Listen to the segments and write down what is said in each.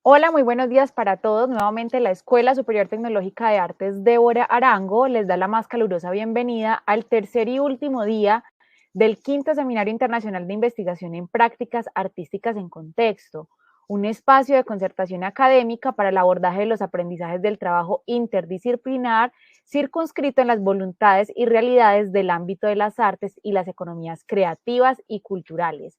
Hola, muy buenos días para todos. Nuevamente la Escuela Superior Tecnológica de Artes Débora Arango les da la más calurosa bienvenida al tercer y último día del quinto Seminario Internacional de Investigación en Prácticas Artísticas en Contexto, un espacio de concertación académica para el abordaje de los aprendizajes del trabajo interdisciplinar circunscrito en las voluntades y realidades del ámbito de las artes y las economías creativas y culturales.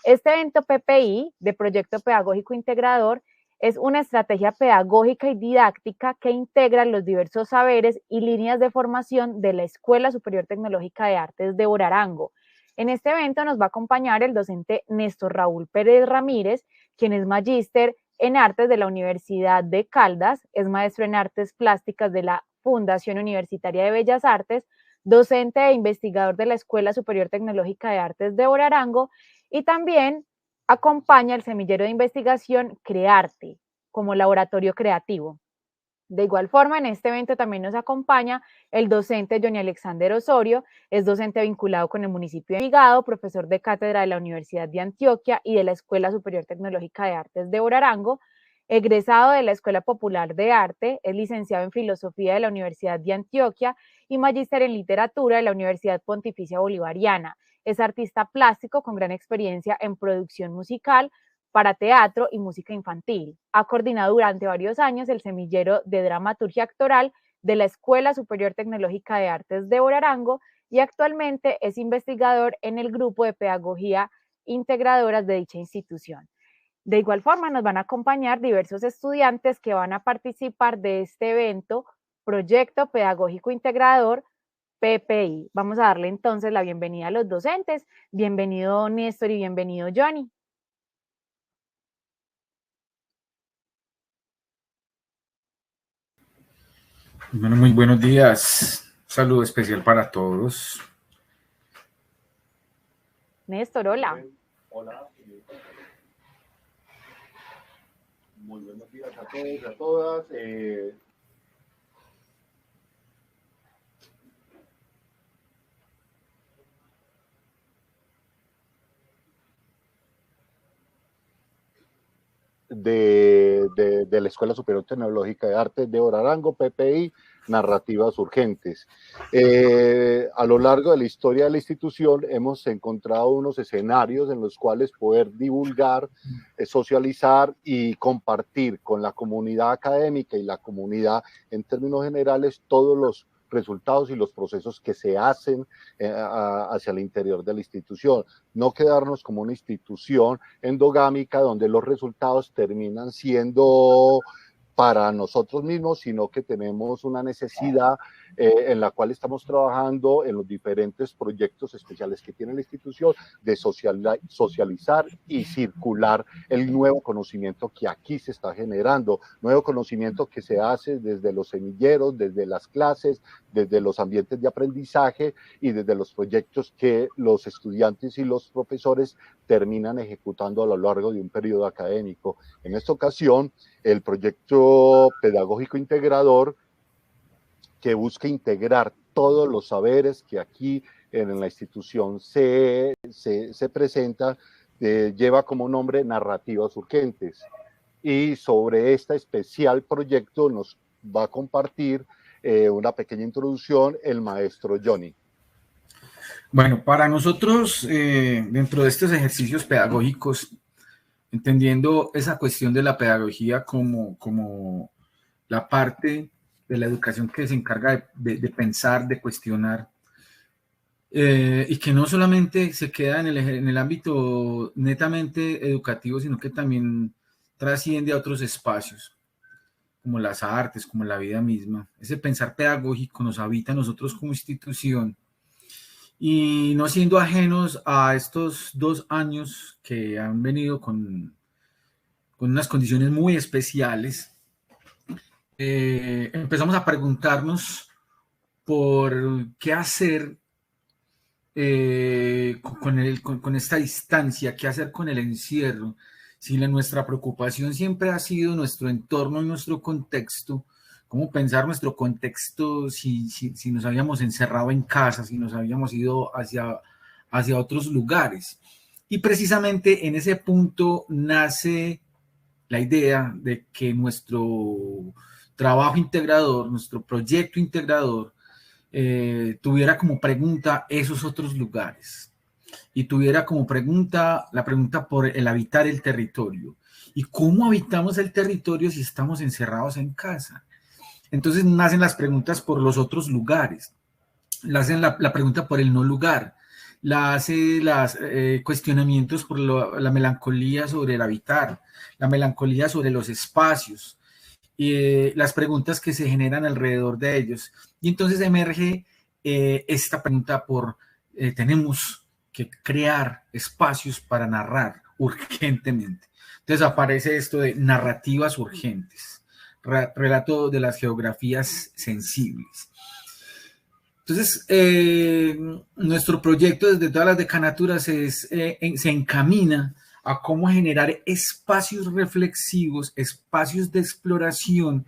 Este evento PPI, de Proyecto Pedagógico Integrador, es una estrategia pedagógica y didáctica que integra los diversos saberes y líneas de formación de la Escuela Superior Tecnológica de Artes Débora Arango. En este evento nos va a acompañar el docente Néstor Raúl Pérez Ramírez, quien es magíster en artes de la Universidad de Caldas, es maestro en artes plásticas de la Fundación Universitaria de Bellas Artes, docente e investigador de la Escuela Superior Tecnológica de Artes Débora Arango y también acompaña el semillero de investigación Crearte como laboratorio creativo. De igual forma, en este evento también nos acompaña el docente Johnny Alexander Osorio, es docente vinculado con el municipio de Envigado, profesor de cátedra de la Universidad de Antioquia y de la Escuela Superior Tecnológica de Artes de Arango, egresado de la Escuela Popular de Arte, es licenciado en Filosofía de la Universidad de Antioquia y magíster en Literatura de la Universidad Pontificia Bolivariana. Es artista plástico con gran experiencia en producción musical para teatro y música infantil. Ha coordinado durante varios años el semillero de dramaturgia actoral de la Escuela Superior Tecnológica de Artes de Arango y actualmente es investigador en el grupo de pedagogía integradoras de dicha institución. De igual forma, nos van a acompañar diversos estudiantes que van a participar de este evento, Proyecto Pedagógico Integrador, PPI. Vamos a darle entonces la bienvenida a los docentes. Bienvenido Néstor y bienvenido Johnny. Bueno, muy buenos días. Un saludo especial para todos. Néstor, hola. Hola. Muy buenos días a todos y a todas. De la Escuela Superior Tecnológica de Artes de Arango, PPI, Narrativas Urgentes. A lo largo de la historia de la institución hemos encontrado unos escenarios en los cuales poder divulgar, socializar y compartir con la comunidad académica y la comunidad en términos generales todos los resultados y los procesos que se hacen hacia el interior de la institución. No quedarnos como una institución endogámica donde los resultados terminan siendo para nosotros mismos, sino que tenemos una necesidad en la cual estamos trabajando en los diferentes proyectos especiales que tiene la institución de socializar y circular el nuevo conocimiento que aquí se está generando, nuevo conocimiento que se hace desde los semilleros, desde las clases, desde los ambientes de aprendizaje y desde los proyectos que los estudiantes y los profesores terminan ejecutando a lo largo de un periodo académico. En esta ocasión, el proyecto pedagógico integrador que busca integrar todos los saberes que aquí en la institución se presentan, lleva como nombre Narrativas Urgentes. Y sobre este especial proyecto nos va a compartir una pequeña introducción el maestro Johnny. Bueno, para nosotros, dentro de estos ejercicios pedagógicos, entendiendo esa cuestión de la pedagogía como la parte de la educación que se encarga de pensar, de cuestionar, y que no solamente se queda en el ámbito netamente educativo, sino que también trasciende a otros espacios, como las artes, como la vida misma. Ese pensar pedagógico nos habita a nosotros como institución, y no siendo ajenos a estos 2 años que han venido con unas condiciones muy especiales, empezamos a preguntarnos por qué hacer con esta distancia, qué hacer con el encierro, si nuestra preocupación siempre ha sido nuestro entorno y nuestro contexto. ¿Cómo pensar nuestro contexto si nos habíamos encerrado en casa, si nos habíamos ido hacia otros lugares? Y precisamente en ese punto nace la idea de que nuestro trabajo integrador, nuestro proyecto integrador, tuviera como pregunta esos otros lugares y tuviera como pregunta la pregunta por el habitar el territorio. ¿Y cómo habitamos el territorio si estamos encerrados en casa? Entonces nacen las preguntas por los otros lugares, hacen la pregunta por el no lugar, hace los cuestionamientos por la melancolía sobre el habitar, la melancolía sobre los espacios, las preguntas que se generan alrededor de ellos. Y entonces emerge esta pregunta por tenemos que crear espacios para narrar urgentemente. Entonces aparece esto de narrativas urgentes, relato de las geografías sensibles. Entonces, nuestro proyecto desde todas las decanaturas se encamina a cómo generar espacios reflexivos, espacios de exploración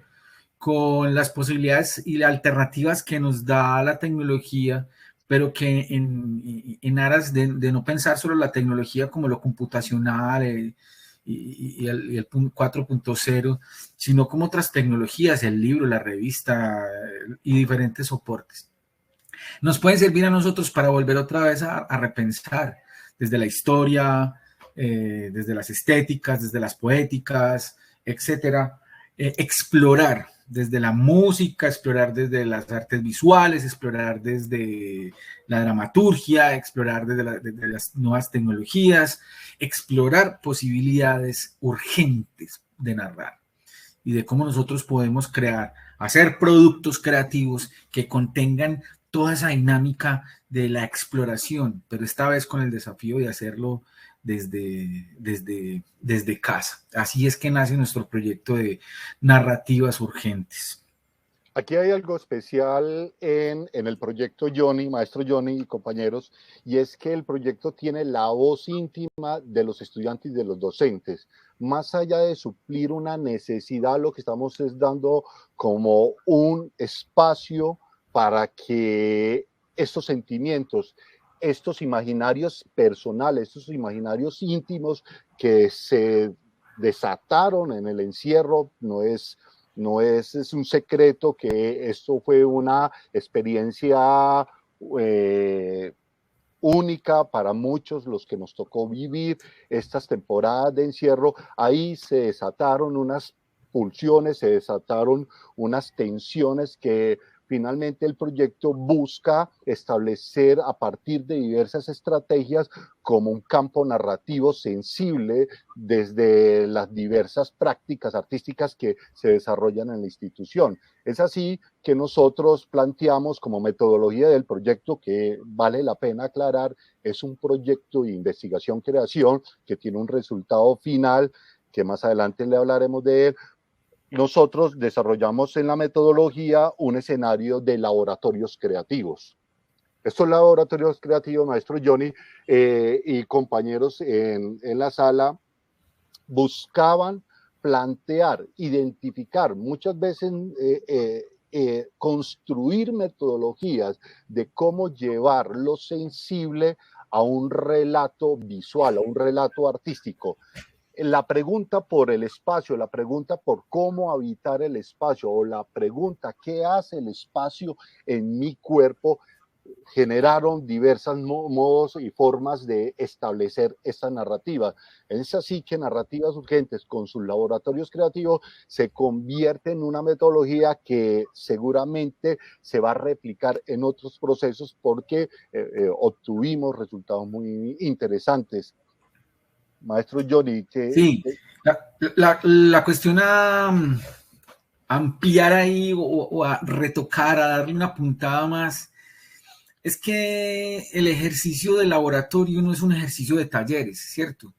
con las posibilidades y las alternativas que nos da la tecnología, pero que en aras de no pensar solo la tecnología como lo computacional y el 4.0, sino como otras tecnologías, el libro, la revista y diferentes soportes. Nos pueden servir a nosotros para volver otra vez a repensar desde la historia, desde las estéticas, desde las poéticas, etcétera, explorar desde la música, explorar desde las artes visuales, explorar desde la dramaturgia, explorar desde las nuevas tecnologías, explorar posibilidades urgentes de narrar y de cómo nosotros podemos crear, hacer productos creativos que contengan toda esa dinámica de la exploración, pero esta vez con el desafío de hacerlo desde casa. Así es que nace nuestro proyecto de narrativas urgentes. Aquí hay algo especial en el proyecto Johnny, maestro Johnny y compañeros, y es que el proyecto tiene la voz íntima de los estudiantes y de los docentes. Más allá de suplir una necesidad, lo que estamos es dando como un espacio para que estos sentimientos, estos imaginarios personales, estos imaginarios íntimos que se desataron en el encierro, es un secreto que esto fue una experiencia única para muchos, los que nos tocó vivir estas temporadas de encierro. Ahí se desataron unas pulsiones, se desataron unas tensiones que finalmente el proyecto busca establecer a partir de diversas estrategias como un campo narrativo sensible desde las diversas prácticas artísticas que se desarrollan en la institución. Es así que nosotros planteamos como metodología del proyecto, que vale la pena aclarar, es un proyecto de investigación-creación que tiene un resultado final que más adelante le hablaremos de él. Nosotros desarrollamos en la metodología un escenario de laboratorios creativos. Estos laboratorios creativos, maestro Johnny y compañeros en la sala, buscaban plantear, identificar, muchas veces construir metodologías de cómo llevar lo sensible a un relato visual, a un relato artístico. La pregunta por el espacio, la pregunta por cómo habitar el espacio, o la pregunta ¿qué hace el espacio en mi cuerpo?, generaron diversos modos y formas de establecer esta narrativa. Es así que Narrativas Urgentes, con sus laboratorios creativos, se convierte en una metodología que seguramente se va a replicar en otros procesos porque obtuvimos resultados muy interesantes. Maestro Johnny, sí, la cuestión a ampliar ahí o a retocar, a darle una puntada más, es que el ejercicio de laboratorio no es un ejercicio de talleres, ¿cierto?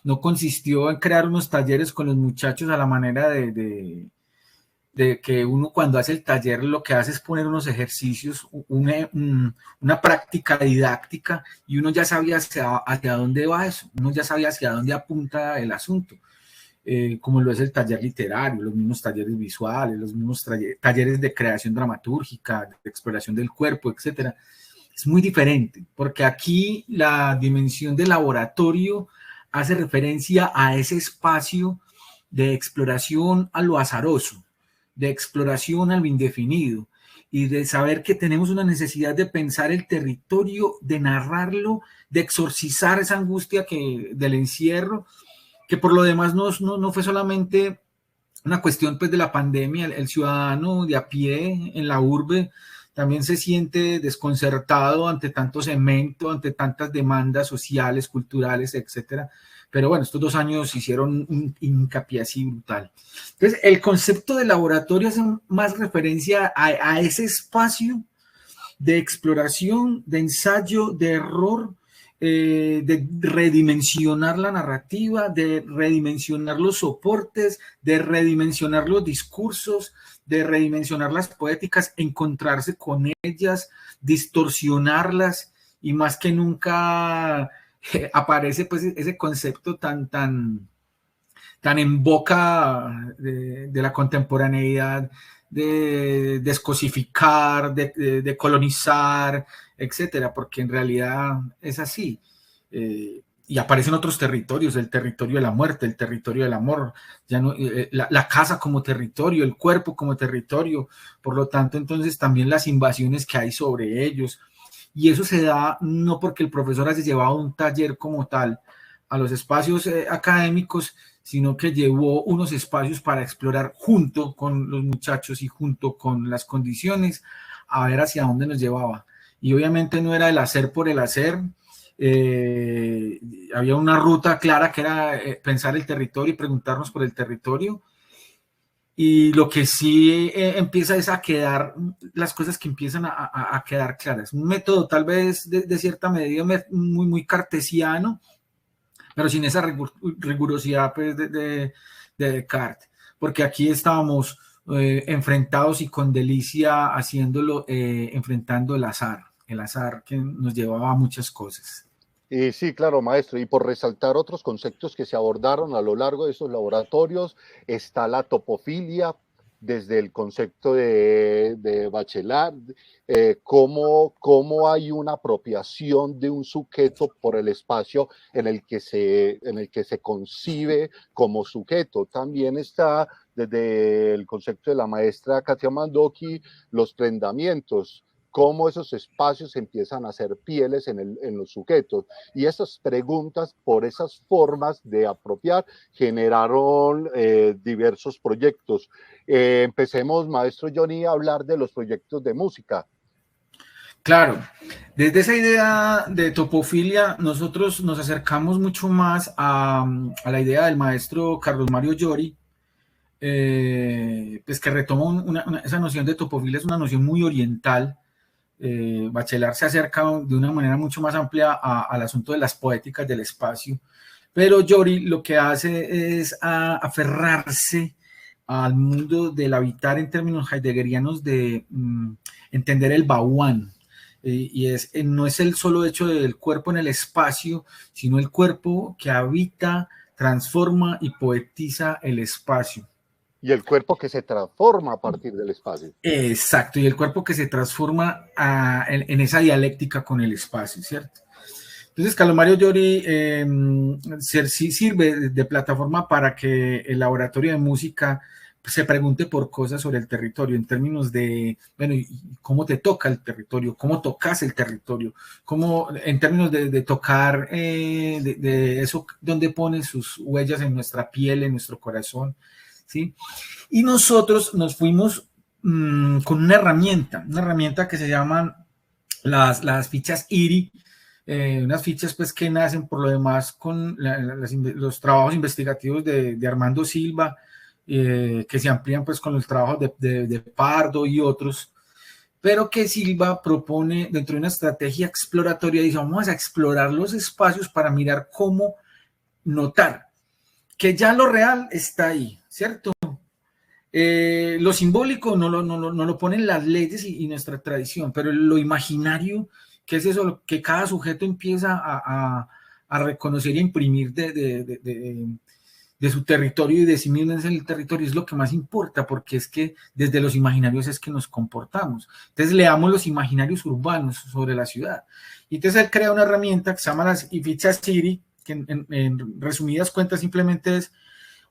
No consistió en crear unos talleres con los muchachos a la manera de que uno cuando hace el taller lo que hace es poner unos ejercicios, una práctica didáctica, y uno ya sabía hacia dónde va eso, uno ya sabía hacia dónde apunta el asunto, como lo es el taller literario, los mismos talleres visuales, los mismos talleres de creación dramatúrgica, de exploración del cuerpo, etcétera. Es muy diferente, porque aquí la dimensión del laboratorio hace referencia a ese espacio de exploración a lo azaroso, de exploración a lo indefinido, y de saber que tenemos una necesidad de pensar el territorio, de narrarlo, de exorcizar esa angustia del encierro, que por lo demás no fue solamente una cuestión pues de la pandemia. El ciudadano de a pie en la urbe también se siente desconcertado ante tanto cemento, ante tantas demandas sociales, culturales, etcétera. Pero bueno, estos 2 años hicieron un hincapié así brutal. Entonces, el concepto de laboratorio hace más referencia a ese espacio de exploración, de ensayo, de error, de redimensionar la narrativa, de redimensionar los soportes, de redimensionar los discursos, de redimensionar las poéticas, encontrarse con ellas, distorsionarlas, y más que nunca aparece pues ese concepto tan en boca de la contemporaneidad, de descosificar, de colonizar, etcétera, porque en realidad es así. Y aparecen otros territorios, el territorio de la muerte, el territorio del amor, ya no, la casa como territorio, el cuerpo como territorio, por lo tanto, entonces también las invasiones que hay sobre ellos. Y eso se da no porque el profesor haya llevado un taller como tal a los espacios académicos, sino que llevó unos espacios para explorar junto con los muchachos y junto con las condiciones, a ver hacia dónde nos llevaba. Y obviamente no era el hacer por el hacer, había una ruta clara que era pensar el territorio y preguntarnos por el territorio. Y lo que sí empieza es a quedar, las cosas que empiezan a quedar claras. Un método tal vez de cierta medida muy cartesiano, pero sin esa rigurosidad pues, de Descartes, porque aquí estábamos enfrentados y con delicia haciéndolo, enfrentando el azar que nos llevaba a muchas cosas. Sí, claro, maestro. Y por resaltar otros conceptos que se abordaron a lo largo de esos laboratorios, está la topofilia, desde el concepto de Bachelard, cómo hay una apropiación de un sujeto por el espacio en el que se concibe como sujeto. También está desde el concepto de la maestra Katia Mandoki, los prendamientos, cómo esos espacios empiezan a ser pieles en los sujetos. Y esas preguntas, por esas formas de apropiar, generaron diversos proyectos. Empecemos, maestro Johnny, a hablar de los proyectos de música. Claro, desde esa idea de topofilia, nosotros nos acercamos mucho más a la idea del maestro Carlos Mario Llori, pues que retomó esa noción de topofilia, es una noción muy oriental. Bachelard se acerca de una manera mucho más amplia al asunto de las poéticas del espacio, pero Llori lo que hace es aferrarse al mundo del habitar en términos heideggerianos, de entender el Bauán, y no es el solo hecho del cuerpo en el espacio, sino el cuerpo que habita, transforma y poetiza el espacio. Y el cuerpo que se transforma a partir del espacio. Exacto, y el cuerpo que se transforma en esa dialéctica con el espacio, ¿cierto? Entonces, Carlos Mario Llori sirve de plataforma para que el laboratorio de música se pregunte por cosas sobre el territorio, en términos de, bueno, ¿cómo te toca el territorio? ¿Cómo tocas el territorio? ¿Cómo, en términos de tocar, de eso, dónde pone sus huellas en nuestra piel, en nuestro corazón? ¿Sí? Y nosotros nos fuimos con una herramienta que se llaman las fichas IRI, unas fichas pues que nacen por lo demás con los trabajos investigativos de Armando Silva, que se amplían pues con los trabajos de Pardo y otros, pero que Silva propone dentro de una estrategia exploratoria, dice, vamos a explorar los espacios para mirar cómo notar que ya lo real está ahí, ¿cierto? Lo simbólico no lo ponen las leyes y nuestra tradición, pero lo imaginario, que es eso que cada sujeto empieza a reconocer y a imprimir de su territorio y de sí mismo en el territorio, es lo que más importa, porque es que desde los imaginarios es que nos comportamos. Entonces leamos los imaginarios urbanos sobre la ciudad. Y entonces él crea una herramienta que se llama las fichas IRI, que en resumidas cuentas simplemente es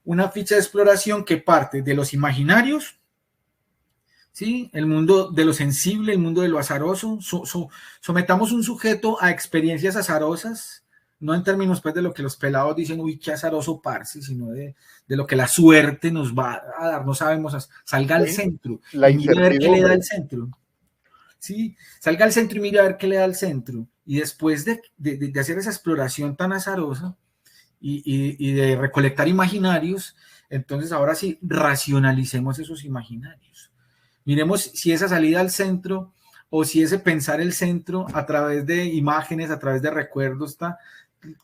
una ficha de exploración que parte de los imaginarios, ¿sí? El mundo de lo sensible, el mundo de lo azaroso. Sometamos un sujeto a experiencias azarosas, no en términos pues de lo que los pelados dicen, uy, qué azaroso parce, sino de lo que la suerte nos va a dar, no sabemos, salga al centro la y mire a ver qué le da incertidumbre. el centro. ¿Sí? Salga al centro y mire a ver qué le da el centro. Y después de hacer esa exploración tan azarosa y de recolectar imaginarios, entonces ahora sí, racionalicemos esos imaginarios. Miremos si esa salida al centro o si ese pensar el centro a través de imágenes, a través de recuerdos, está.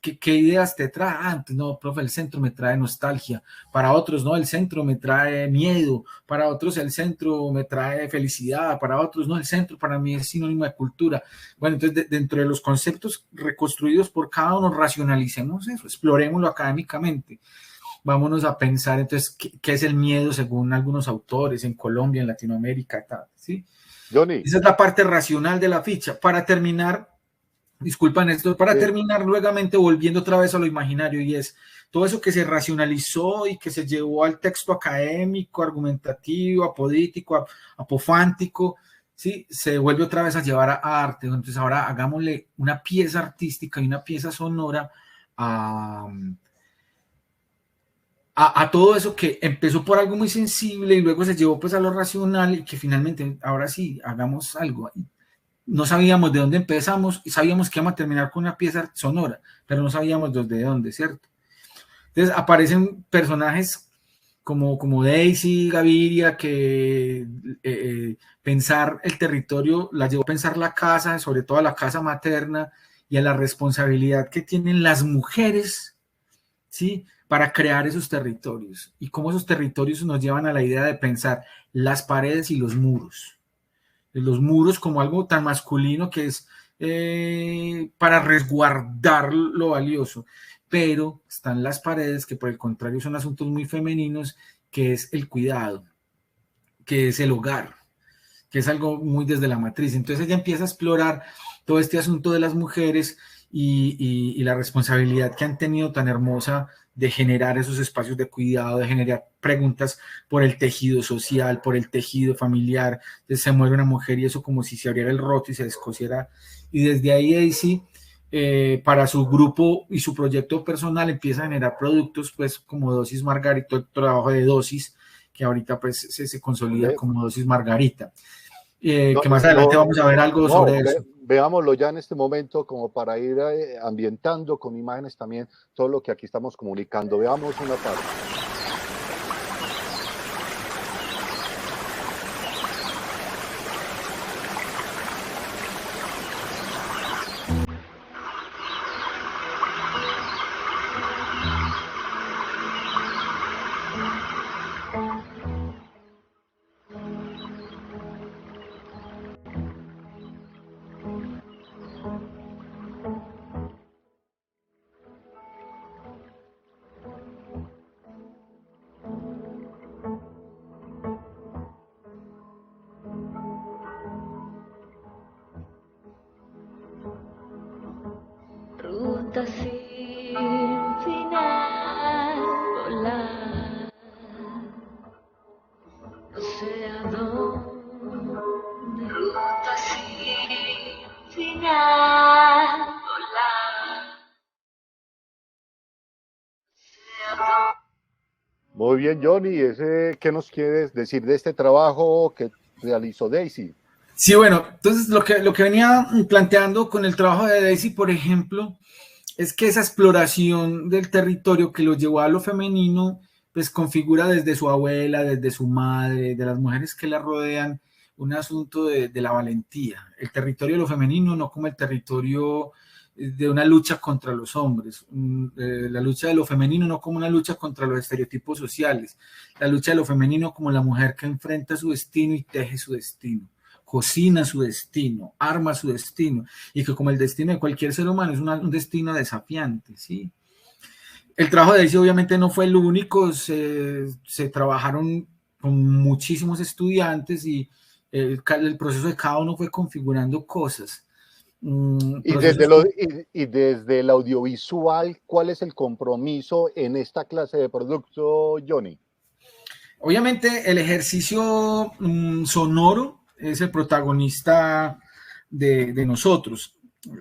¿Qué ideas te trae? Entonces, no, profe, el centro me trae nostalgia. Para otros, no, el centro me trae miedo. Para otros, el centro me trae felicidad. Para otros, no, el centro para mí es sinónimo de cultura. Bueno, entonces, dentro de los conceptos reconstruidos por cada uno, racionalicemos eso, explorémoslo académicamente. Vámonos a pensar, entonces, ¿qué es el miedo según algunos autores en Colombia, en Latinoamérica, tal, ¿sí? Johnny. Esa es la parte racional de la ficha. Para terminar, disculpa Néstor, para terminar nuevamente volviendo otra vez a lo imaginario, y es todo eso que se racionalizó y que se llevó al texto académico, argumentativo, apodítico, apofántico, ¿sí? Se vuelve otra vez a llevar a arte. Entonces ahora hagámosle una pieza artística y una pieza sonora a todo eso que empezó por algo muy sensible y luego se llevó pues a lo racional, y que finalmente ahora sí hagamos algo. No sabíamos de dónde empezamos y sabíamos que íbamos a terminar con una pieza sonora, pero no sabíamos desde dónde, ¿cierto? Entonces aparecen personajes como Daisy Gaviria, que pensar el territorio la llevó a pensar la casa, sobre todo la casa materna, y a la responsabilidad que tienen las mujeres, ¿sí?, para crear esos territorios, y cómo esos territorios nos llevan a la idea de pensar las paredes y los muros como algo tan masculino que es para resguardar lo valioso, pero están las paredes que por el contrario son asuntos muy femeninos, que es el cuidado, que es el hogar, que es algo muy desde la matriz. Entonces ella empieza a explorar todo este asunto de las mujeres y la responsabilidad que han tenido tan hermosa de generar esos espacios de cuidado, de generar preguntas por el tejido social, por el tejido familiar. Entonces se muere una mujer y eso como si se abriera el roto y se descosiera. Y desde ahí Daisy, para su grupo y su proyecto personal, empieza a generar productos pues como Dosis Margarita, el trabajo de Dosis, que ahorita pues se consolida como Dosis Margarita. Que más adelante vamos a ver algo sobre eso. Veámoslo ya en este momento como para ir ambientando con imágenes también todo lo que aquí estamos comunicando. Veamos una parte. Ruta sin final, volar, no sé a dónde. Ruta sin final, volar, no sé a dónde. Muy bien, Johnny, ¿qué nos quieres decir de este trabajo que realizó Daisy? Sí, bueno, entonces lo que venía planteando con el trabajo de Daisy, por ejemplo, es que esa exploración del territorio que lo llevó a lo femenino, pues configura desde su abuela, desde su madre, de las mujeres que la rodean, un asunto de la valentía. El territorio de lo femenino no como el territorio de una lucha contra los hombres, la lucha de lo femenino no como una lucha contra los estereotipos sociales, la lucha de lo femenino como la mujer que enfrenta su destino y teje su destino, cocina su destino, arma su destino, y que como el destino de cualquier ser humano es un destino desafiante, ¿sí? El trabajo de Daisy obviamente no fue el único, se trabajaron con muchísimos estudiantes y el proceso de cada uno fue configurando cosas. Y desde el audiovisual, ¿cuál es el compromiso en esta clase de producto, Johnny? Obviamente el ejercicio sonoro es el protagonista de nosotros.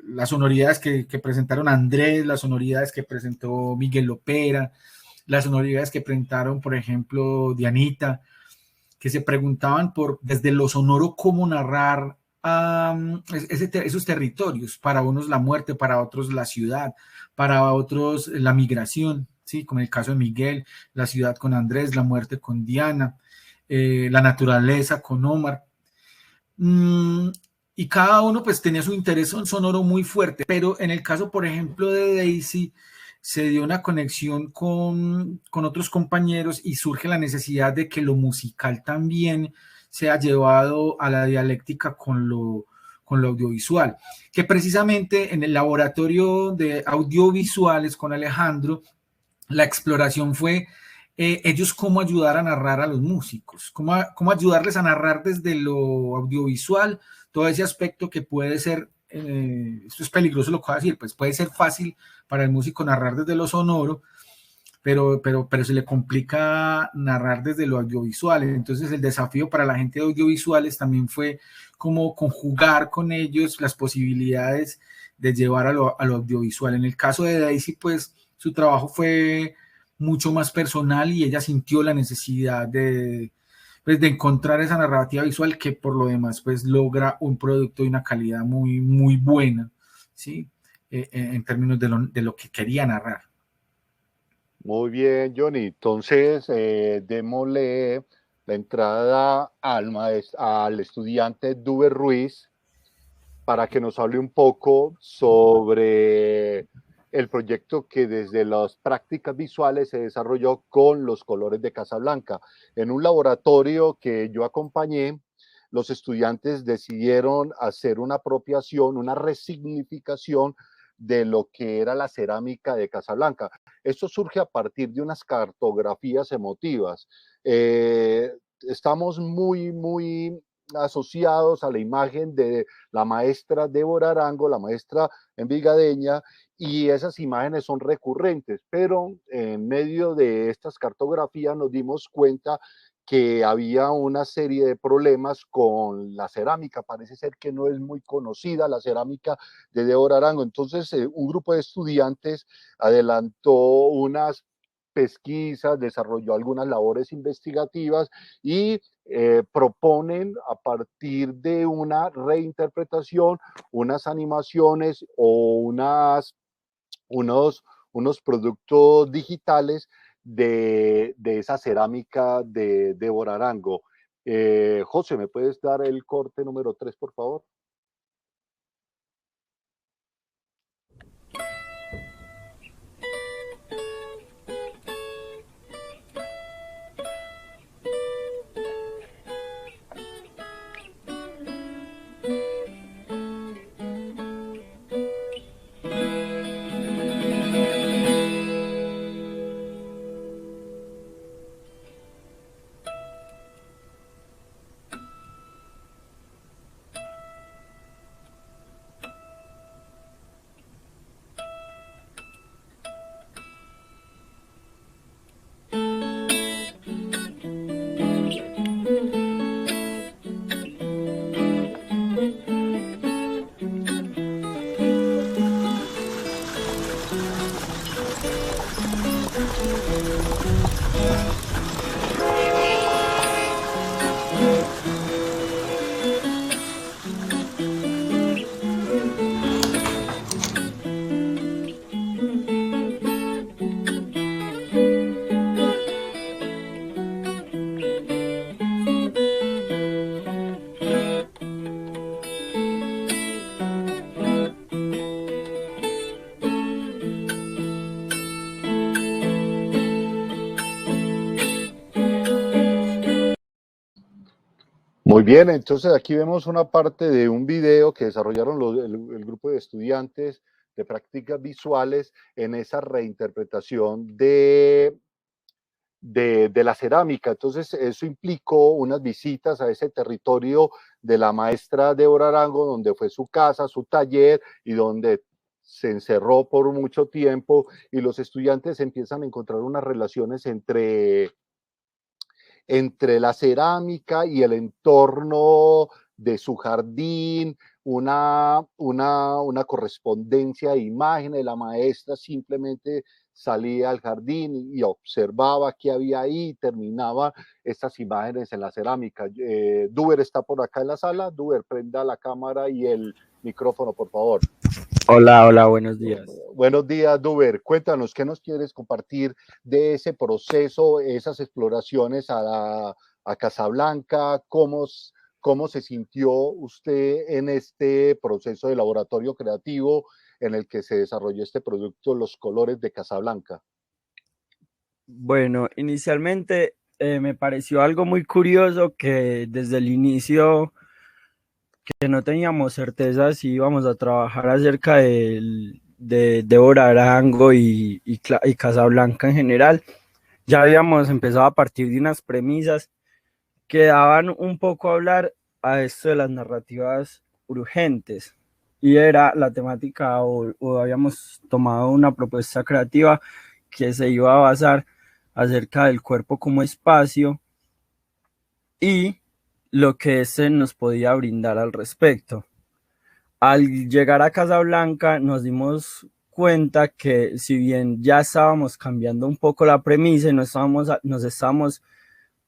Las sonoridades que presentaron Andrés, las sonoridades que presentó Miguel Lopera, las sonoridades que presentaron, por ejemplo, Dianita, que se preguntaban desde lo sonoro cómo narrar esos territorios. Para unos la muerte, para otros la ciudad, para otros la migración, ¿sí? Como en el caso de Miguel, la ciudad con Andrés, la muerte con Diana, la naturaleza con Omar. Y cada uno pues tenía su interés sonoro muy fuerte, pero en el caso, por ejemplo, de Daisy, se dio una conexión con otros compañeros y surge la necesidad de que lo musical también sea llevado a la dialéctica con lo audiovisual, que precisamente en el laboratorio de audiovisuales con Alejandro, la exploración fue ellos cómo ayudar a narrar a los músicos, cómo ayudarles a narrar desde lo audiovisual todo ese aspecto que puede ser, esto es peligroso lo que voy a decir, pues puede ser fácil para el músico narrar desde lo sonoro, pero se le complica narrar desde lo audiovisual. Entonces el desafío para la gente de audiovisuales también fue como conjugar con ellos las posibilidades de llevar a lo audiovisual. En el caso de Daisy, pues su trabajo fue mucho más personal y ella sintió la necesidad de encontrar esa narrativa visual que por lo demás pues logra un producto de una calidad muy, muy buena, ¿sí? En términos de lo que quería narrar. Muy bien, Johnny. Entonces, démosle la entrada al estudiante Duber Ruiz para que nos hable un poco sobre el proyecto que desde las prácticas visuales se desarrolló con los colores de Casablanca. En un laboratorio que yo acompañé, los estudiantes decidieron hacer una apropiación, una resignificación de lo que era la cerámica de Casablanca. Esto surge a partir de unas cartografías emotivas. Estamos muy asociados a la imagen de la maestra Débora Arango, la maestra envigadeña, y esas imágenes son recurrentes, pero en medio de estas cartografías nos dimos cuenta que había una serie de problemas con la cerámica. Parece ser que no es muy conocida la cerámica de Débora Arango. Entonces, un grupo de estudiantes adelantó unas pesquisas, desarrolló algunas labores investigativas y proponen a partir de una reinterpretación, unas animaciones o unos productos digitales de esa cerámica de Débora Arango. José, ¿me puedes dar el corte número 3, por favor? Muy bien, entonces aquí vemos una parte de un video que desarrollaron el grupo de estudiantes de prácticas visuales en esa reinterpretación de de la cerámica. Entonces, eso implicó unas visitas a ese territorio de la maestra Débora Arango, donde fue su casa, su taller, y donde se encerró por mucho tiempo, y los estudiantes empiezan a encontrar unas relaciones entre la cerámica y el entorno de su jardín, una correspondencia de imágenes. La maestra simplemente salía al jardín y observaba qué había ahí y terminaba estas imágenes en la cerámica. Duber está por acá en la sala. Duber, prenda la cámara y el micrófono, por favor. Hola, hola, buenos días. Buenos días, Duber. Cuéntanos, ¿qué nos quieres compartir de ese proceso, esas exploraciones a Casablanca? ¿Cómo se sintió usted en este proceso de laboratorio creativo en el que se desarrolló este producto, Los Colores de Casablanca? Bueno, inicialmente me pareció algo muy curioso que desde el inicio que no teníamos certeza si íbamos a trabajar acerca de Débora Arango y Casablanca en general. Ya habíamos empezado a partir de unas premisas que daban un poco a hablar a esto de las narrativas urgentes, y era la temática o habíamos tomado una propuesta creativa que se iba a basar acerca del cuerpo como espacio y lo que ese nos podía brindar al respecto. Al llegar a Casablanca nos dimos cuenta que si bien ya estábamos cambiando un poco la premisa y nos estábamos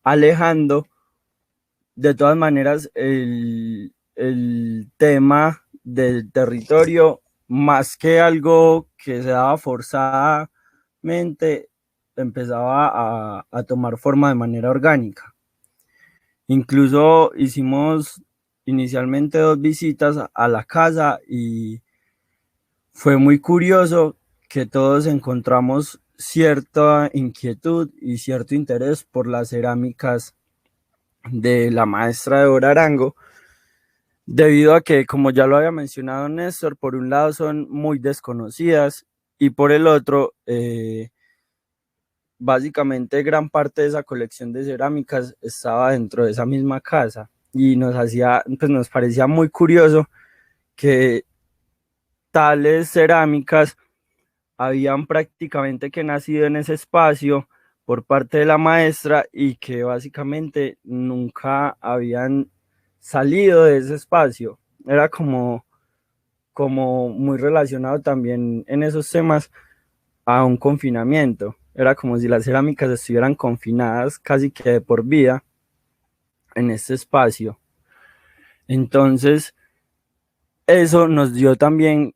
alejando, de todas maneras el tema del territorio, más que algo que se daba forzadamente, empezaba a tomar forma de manera orgánica. Incluso hicimos inicialmente 2 visitas a la casa y fue muy curioso que todos encontramos cierta inquietud y cierto interés por las cerámicas de la maestra Débora Arango, debido a que, como ya lo había mencionado Néstor, por un lado son muy desconocidas y por el otro, básicamente gran parte de esa colección de cerámicas estaba dentro de esa misma casa, y nos parecía muy curioso que tales cerámicas habían prácticamente que nacido en ese espacio por parte de la maestra y que básicamente nunca habían salido de ese espacio. Era como muy relacionado también en esos temas a un confinamiento. Era como si las cerámicas estuvieran confinadas casi que de por vida en este espacio. Entonces, eso nos dio también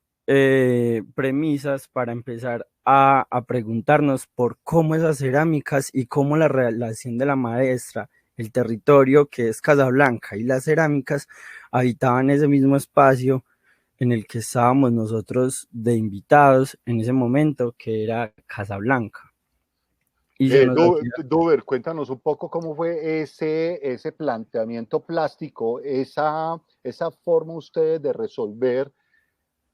premisas para empezar a preguntarnos por cómo esas cerámicas y cómo la relación de la maestra, el territorio que es Casablanca y las cerámicas habitaban ese mismo espacio en el que estábamos nosotros de invitados en ese momento, que era Casablanca. Y Duber, cuéntanos un poco cómo fue ese planteamiento plástico, esa forma ustedes de resolver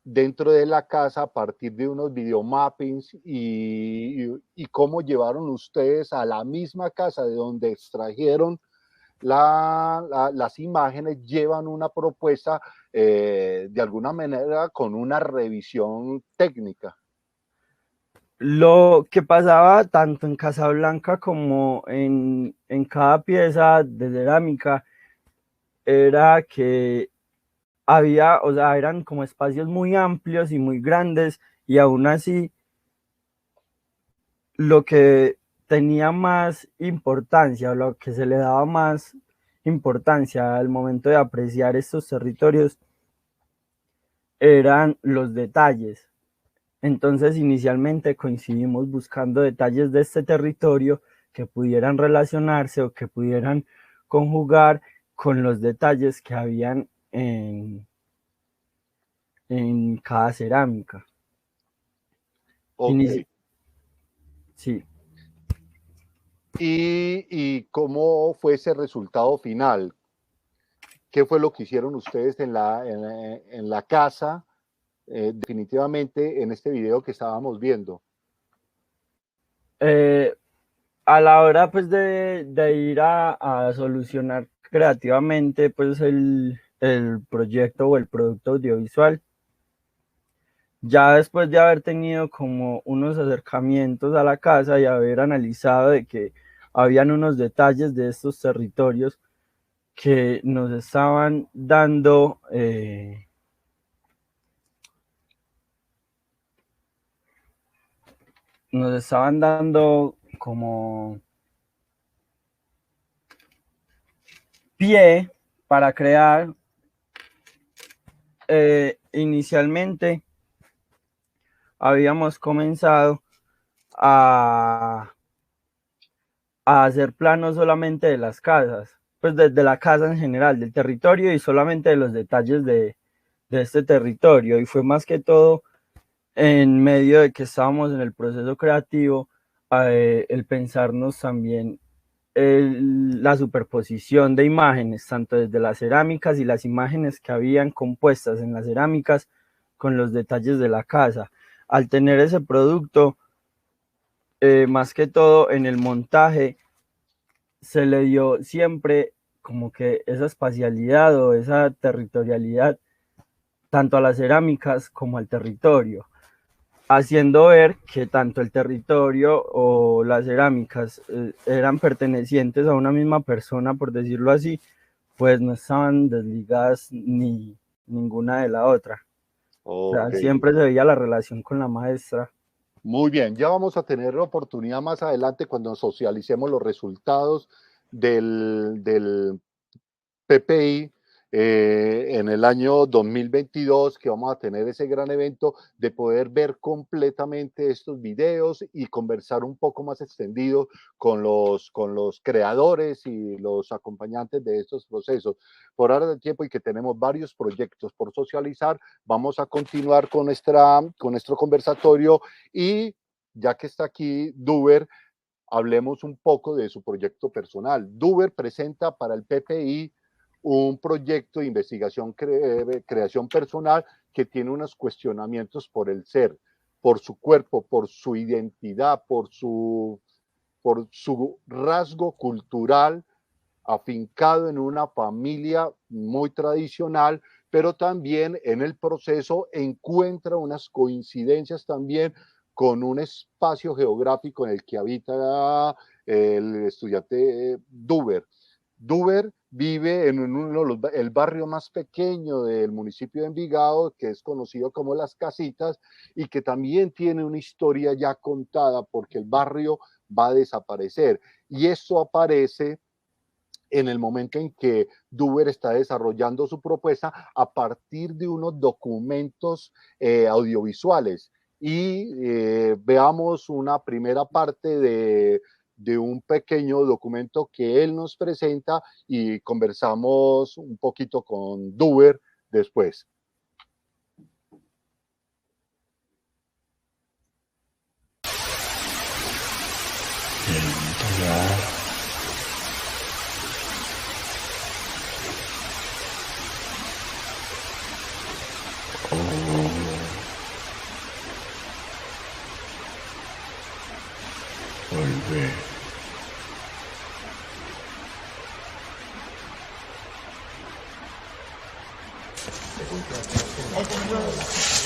dentro de la casa a partir de unos videomappings y cómo llevaron ustedes a la misma casa de donde extrajeron las imágenes, llevan una propuesta de alguna manera con una revisión técnica. Lo que pasaba tanto en Casablanca como en cada pieza de cerámica era que había, o sea, eran como espacios muy amplios y muy grandes, y aún así lo que tenía más importancia, o lo que se le daba más importancia al momento de apreciar estos territorios, eran los detalles. Entonces, inicialmente coincidimos buscando detalles de este territorio que pudieran relacionarse o que pudieran conjugar con los detalles que habían en cada cerámica. Okay. Sí. ¿Y cómo fue ese resultado final? ¿Qué fue lo que hicieron ustedes en la casa? Definitivamente en este video que estábamos viendo. a la hora pues de ir a solucionar creativamente pues el proyecto o el producto audiovisual, ya después de haber tenido como unos acercamientos a la casa y haber analizado de que habían unos detalles de estos territorios que nos estaban dando como pie para crear inicialmente habíamos comenzado a hacer planos solamente de las casas, pues desde la casa en general, del territorio y solamente de los detalles de este territorio. Y fue más que todo en medio de que estábamos en el proceso creativo, el pensarnos también la superposición de imágenes, tanto desde las cerámicas y las imágenes que habían compuestas en las cerámicas con los detalles de la casa. Al tener ese producto, más que todo en el montaje, se le dio siempre como que esa espacialidad o esa territorialidad tanto a las cerámicas como al territorio, haciendo ver que tanto el territorio o las cerámicas eran pertenecientes a una misma persona, por decirlo así, pues no estaban desligadas ni ninguna de la otra. Okay. O sea, siempre se veía la relación con la maestra. Muy bien, ya vamos a tener la oportunidad más adelante cuando socialicemos los resultados del PPI en el año 2022, que vamos a tener ese gran evento de poder ver completamente estos videos y conversar un poco más extendido con los creadores y los acompañantes de estos procesos. Por ahora de tiempo y que tenemos varios proyectos por socializar, vamos a continuar con nuestro conversatorio y ya que está aquí Duber, hablemos un poco de su proyecto personal. Duber presenta para el PPI un proyecto de investigación, creación personal que tiene unos cuestionamientos por el ser, por su cuerpo, por su identidad, por su rasgo cultural afincado en una familia muy tradicional, pero también en el proceso encuentra unas coincidencias también con un espacio geográfico en el que habita el estudiante Duber. Duber vive en el barrio más pequeño del municipio de Envigado, que es conocido como Las Casitas, y que también tiene una historia ya contada porque el barrio va a desaparecer. Y esto aparece en el momento en que Duber está desarrollando su propuesta a partir de unos documentos audiovisuales. Y veamos una primera parte de un pequeño documento que él nos presenta y conversamos un poquito con Duber después. Volver.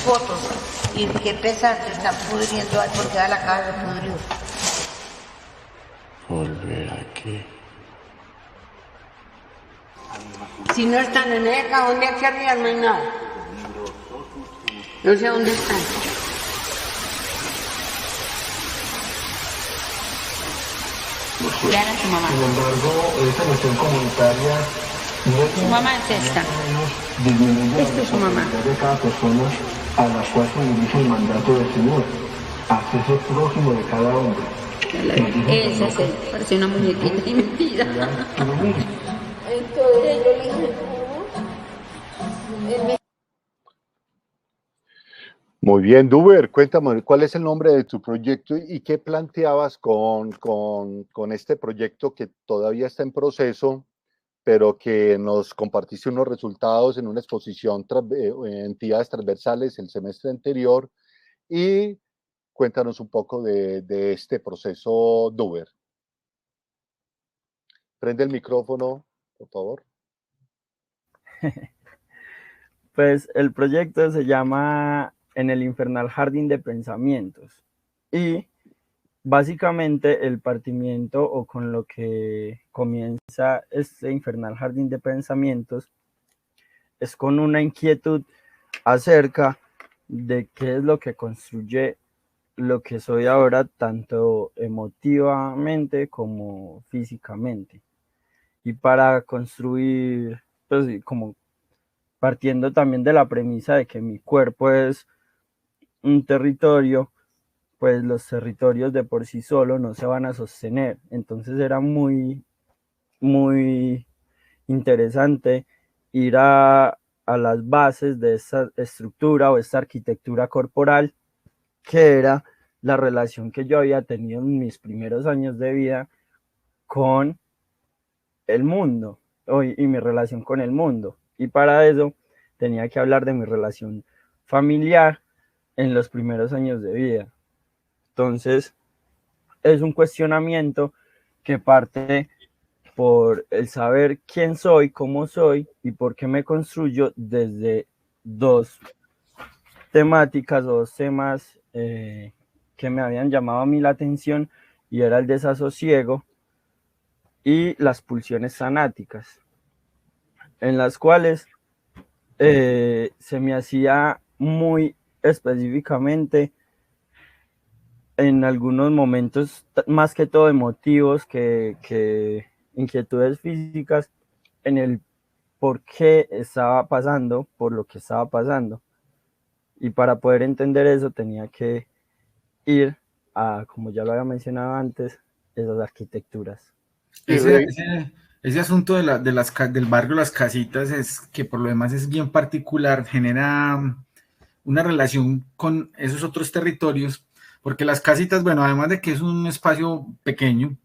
Fotos y qué pesar que están pudriendo ahí porque a la casa pudrió. Volver aquí. Si no están en el cajón de aquí arriba no hay nada. No sé dónde están. Vean a su mamá. Sin embargo, esta cuestión comunitaria su mamá es esta. Esta es su mamá. De cada persona a la cual se dirige el mandato del Señor, hacerse próximo de cada hombre. Esa es él, parece una muñequita y mentira. Entonces yo le dije, muy bien, Duber, cuéntame, ¿cuál es el nombre de tu proyecto y qué planteabas con este proyecto que todavía está en proceso, pero que nos compartiste unos resultados en una exposición entidades transversales el semestre anterior? Y cuéntanos un poco de este proceso, Duber. Prende el micrófono, por favor. Pues el proyecto se llama En el Infernal Jardín de Pensamientos y básicamente el partimiento o con lo que comienza este Infernal Jardín de Pensamientos es con una inquietud acerca de qué es lo que construye lo que soy ahora, tanto emotivamente como físicamente. Y para construir, pues como partiendo también de la premisa de que mi cuerpo es un territorio, pues los territorios de por sí solos no se van a sostener. Entonces era muy, muy interesante ir a las bases de esta estructura o esta arquitectura corporal, que era la relación que yo había tenido en mis primeros años de vida con el mundo y mi relación con el mundo. Y para eso tenía que hablar de mi relación familiar en los primeros años de vida. Entonces, es un cuestionamiento que parte por el saber quién soy, cómo soy y por qué me construyo desde dos temáticas o dos temas que me habían llamado a mí la atención, y era el desasosiego y las pulsiones sanáticas, en las cuales se me hacía muy específicamente en algunos momentos, más que todo emotivos que inquietudes físicas, en el por qué estaba pasando, por lo que estaba pasando. Y para poder entender eso tenía que ir a, como ya lo había mencionado antes, esas arquitecturas. Ese asunto del barrio Las Casitas es que por lo demás es bien particular, genera una relación con esos otros territorios, porque Las Casitas, bueno, además de que es un espacio pequeño,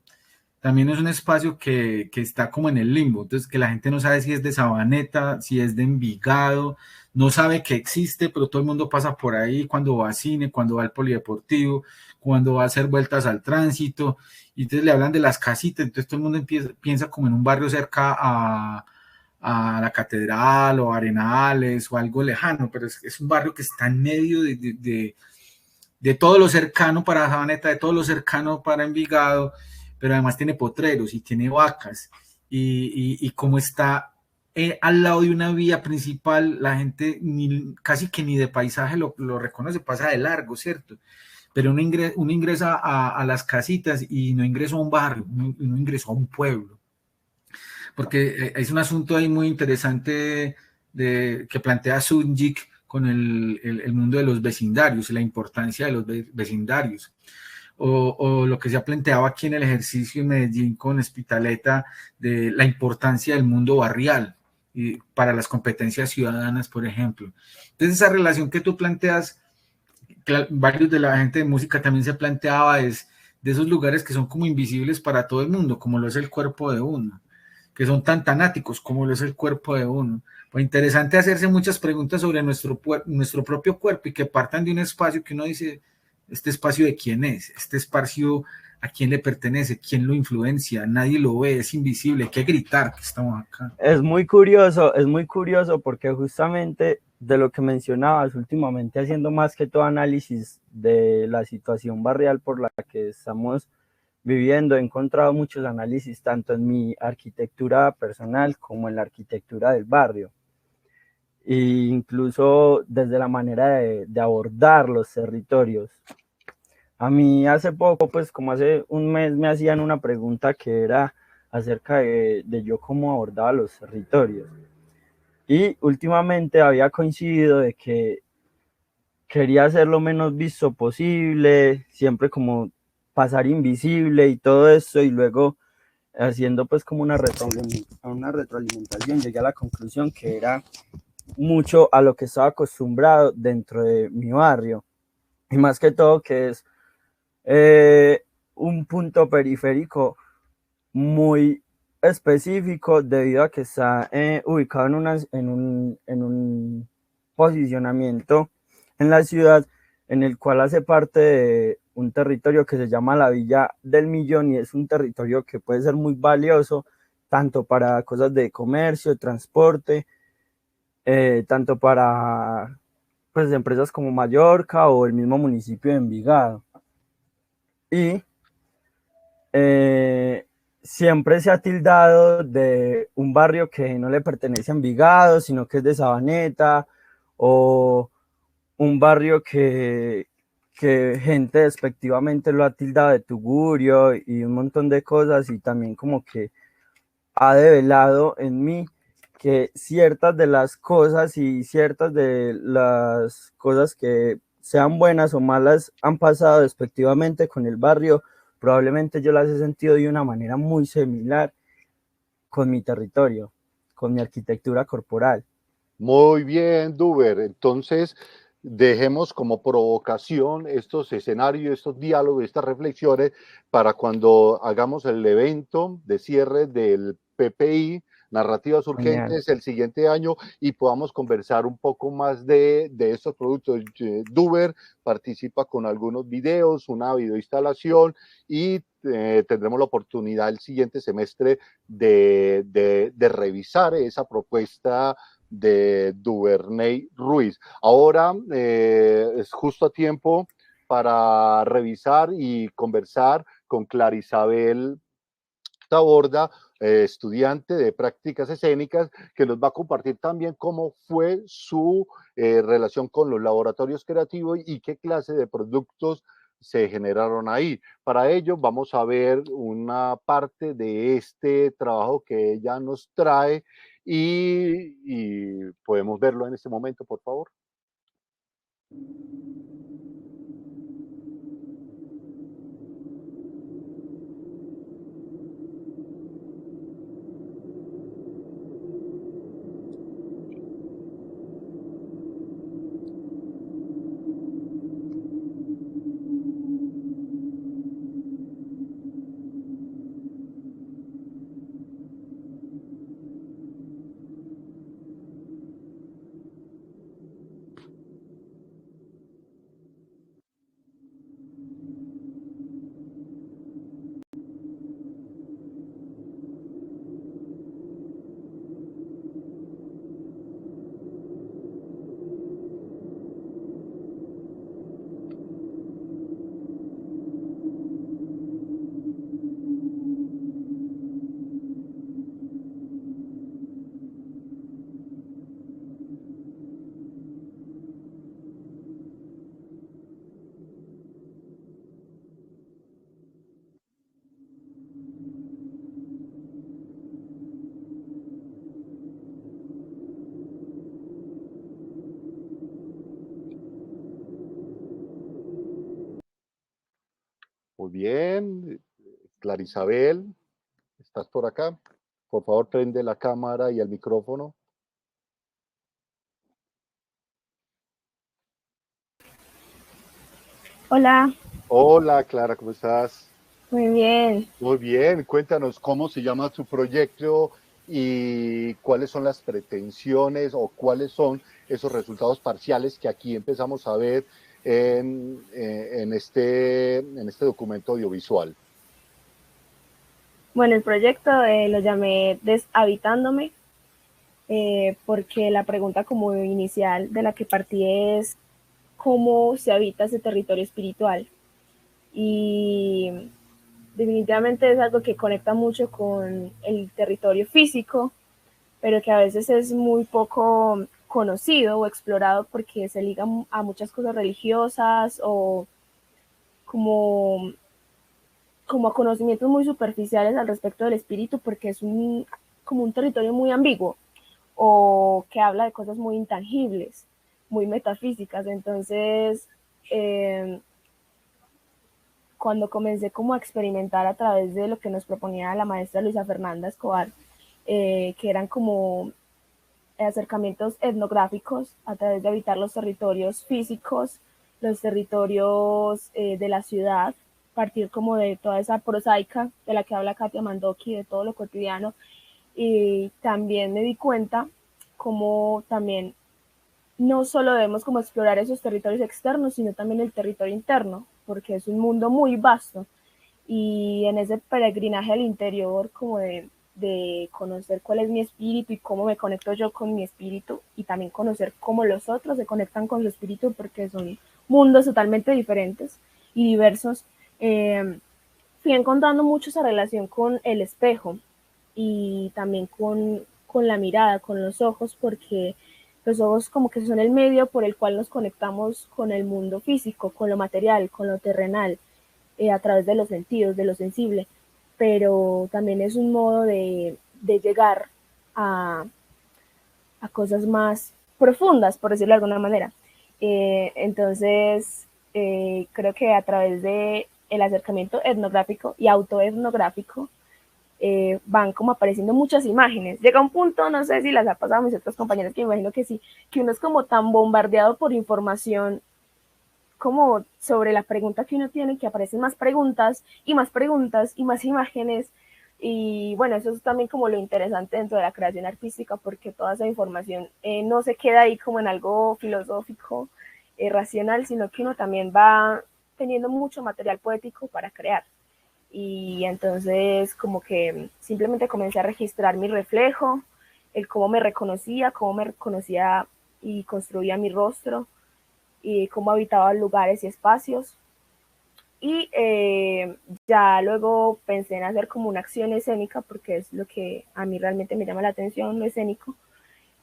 también es un espacio que está como en el limbo, entonces que la gente no sabe si es de Sabaneta, si es de Envigado, no sabe que existe, pero todo el mundo pasa por ahí cuando va al cine, cuando va al polideportivo, cuando va a hacer vueltas al tránsito, y entonces le hablan de Las Casitas, entonces todo el mundo piensa como en un barrio cerca a la Catedral o Arenales o algo lejano, pero es un barrio que está en medio de todo lo cercano para Sabaneta, de todo lo cercano para Envigado, pero además tiene potreros y tiene vacas, y como está al lado de una vía principal, la gente casi que ni de paisaje lo reconoce, pasa de largo, ¿cierto? Pero uno ingresa a Las Casitas y no ingresó a un barrio, uno ingresó a un pueblo, porque es un asunto ahí muy interesante que plantea Sunjik con el mundo de los vecindarios y la importancia de los vecindarios. O lo que se ha planteado aquí en el ejercicio en Medellín con Spitaleta, de la importancia del mundo barrial y para las competencias ciudadanas, por ejemplo. Entonces, esa relación que tú planteas, varios de la gente de música también se planteaba, es de esos lugares que son como invisibles para todo el mundo, como lo es el cuerpo de uno, que son tan tanáticos como lo es el cuerpo de uno. Pues interesante hacerse muchas preguntas sobre nuestro propio cuerpo y que partan de un espacio que uno dice, este espacio de quién es, este espacio a quién le pertenece, quién lo influencia, nadie lo ve, es invisible, hay que gritar que estamos acá. Es muy curioso porque justamente de lo que mencionabas últimamente, haciendo más que todo análisis de la situación barrial por la que estamos viviendo, he encontrado muchos análisis tanto en mi arquitectura personal como en la arquitectura del barrio, e incluso desde la manera de abordar los territorios. A mí hace poco, pues como hace un mes, me hacían una pregunta que era acerca de yo cómo abordaba los territorios. Y últimamente había coincidido de que quería ser lo menos visto posible, siempre como pasar invisible y todo eso, y luego haciendo pues como una retroalimentación llegué a la conclusión que era mucho a lo que estaba acostumbrado dentro de mi barrio, y más que todo que es un punto periférico muy específico debido a que está ubicado en un posicionamiento en la ciudad, en el cual hace parte de un territorio que se llama la Villa del Millón, y es un territorio que puede ser muy valioso tanto para cosas de comercio, transporte, tanto para pues, empresas como Mallorca o el mismo municipio de Envigado. Y siempre se ha tildado de un barrio que no le pertenece a Envigado, sino que es de Sabaneta, o un barrio que gente despectivamente lo ha tildado de Tugurio y un montón de cosas, y también como que ha develado en mí que ciertas de las cosas y ciertas de las cosas que sean buenas o malas han pasado despectivamente con el barrio, probablemente yo las he sentido de una manera muy similar con mi territorio, con mi arquitectura corporal. Muy bien, Duber. Entonces, dejemos como provocación estos escenarios, estos diálogos, estas reflexiones para cuando hagamos el evento de cierre del PPI, Narrativas Urgentes, el siguiente año y podamos conversar un poco más de estos productos. Duber participa con algunos videos, una videoinstalación y tendremos la oportunidad el siguiente semestre de revisar esa propuesta de Duvernay Ruiz. Ahora es justo a tiempo para revisar y conversar con Clara Isabel Taborda, estudiante de prácticas escénicas, que nos va a compartir también cómo fue su relación con los laboratorios creativos y qué clase de productos se generaron ahí. Para ello vamos a ver una parte de este trabajo que ella nos trae y podemos verlo en este momento, por favor. Muy bien, Clara Isabel, ¿estás por acá? Por favor, prende la cámara y el micrófono. Hola, Hola, Clara, ¿cómo estás? muy bien. Muy bien, cuéntanos cómo se llama tu proyecto y cuáles son las pretensiones o cuáles son esos resultados parciales que aquí empezamos a ver en este documento audiovisual. Bueno, el proyecto lo llamé Deshabitándome, porque la pregunta como inicial de la que partí es cómo se habita ese territorio espiritual. Y definitivamente es algo que conecta mucho con el territorio físico, pero que a veces es muy poco conocido o explorado porque se liga a muchas cosas religiosas o como a conocimientos muy superficiales al respecto del espíritu, porque es como un territorio muy ambiguo o que habla de cosas muy intangibles, muy metafísicas. Entonces, cuando comencé como a experimentar a través de lo que nos proponía la maestra Luisa Fernanda Escobar, que eran como acercamientos etnográficos a través de habitar los territorios físicos, los territorios de la ciudad, partir como de toda esa prosaica de la que habla Katia Mandoki, de todo lo cotidiano, y también me di cuenta como también no solo debemos como explorar esos territorios externos, sino también el territorio interno, porque es un mundo muy vasto, y en ese peregrinaje al interior como de de conocer cuál es mi espíritu y cómo me conecto yo con mi espíritu, y también conocer cómo los otros se conectan con su espíritu, porque son mundos totalmente diferentes y diversos. Fui encontrando mucho esa relación con el espejo y también con la mirada, con los ojos, porque los ojos como que son el medio por el cual nos conectamos con el mundo físico, con lo material, con lo terrenal, a través de los sentidos, de lo sensible, pero también es un modo de llegar a, a cosas más profundas, por decirlo de alguna manera. Entonces, creo que a través de el acercamiento etnográfico y autoetnográfico, van como apareciendo muchas imágenes. Llega un punto, no sé si las ha pasado a mis otros compañeros, que me imagino que sí, que uno es como tan bombardeado por información como sobre la pregunta que uno tiene, que aparecen más preguntas y más preguntas y más imágenes. Y bueno, eso es también como lo interesante dentro de la creación artística, porque toda esa información no se queda ahí como en algo filosófico, racional, sino que uno también va teniendo mucho material poético para crear. Y entonces como que simplemente comencé a registrar mi reflejo, el cómo me reconocía y construía mi rostro, y cómo habitaba lugares y espacios. Y ya luego pensé en hacer como una acción escénica, porque es lo que a mí realmente me llama la atención, lo escénico.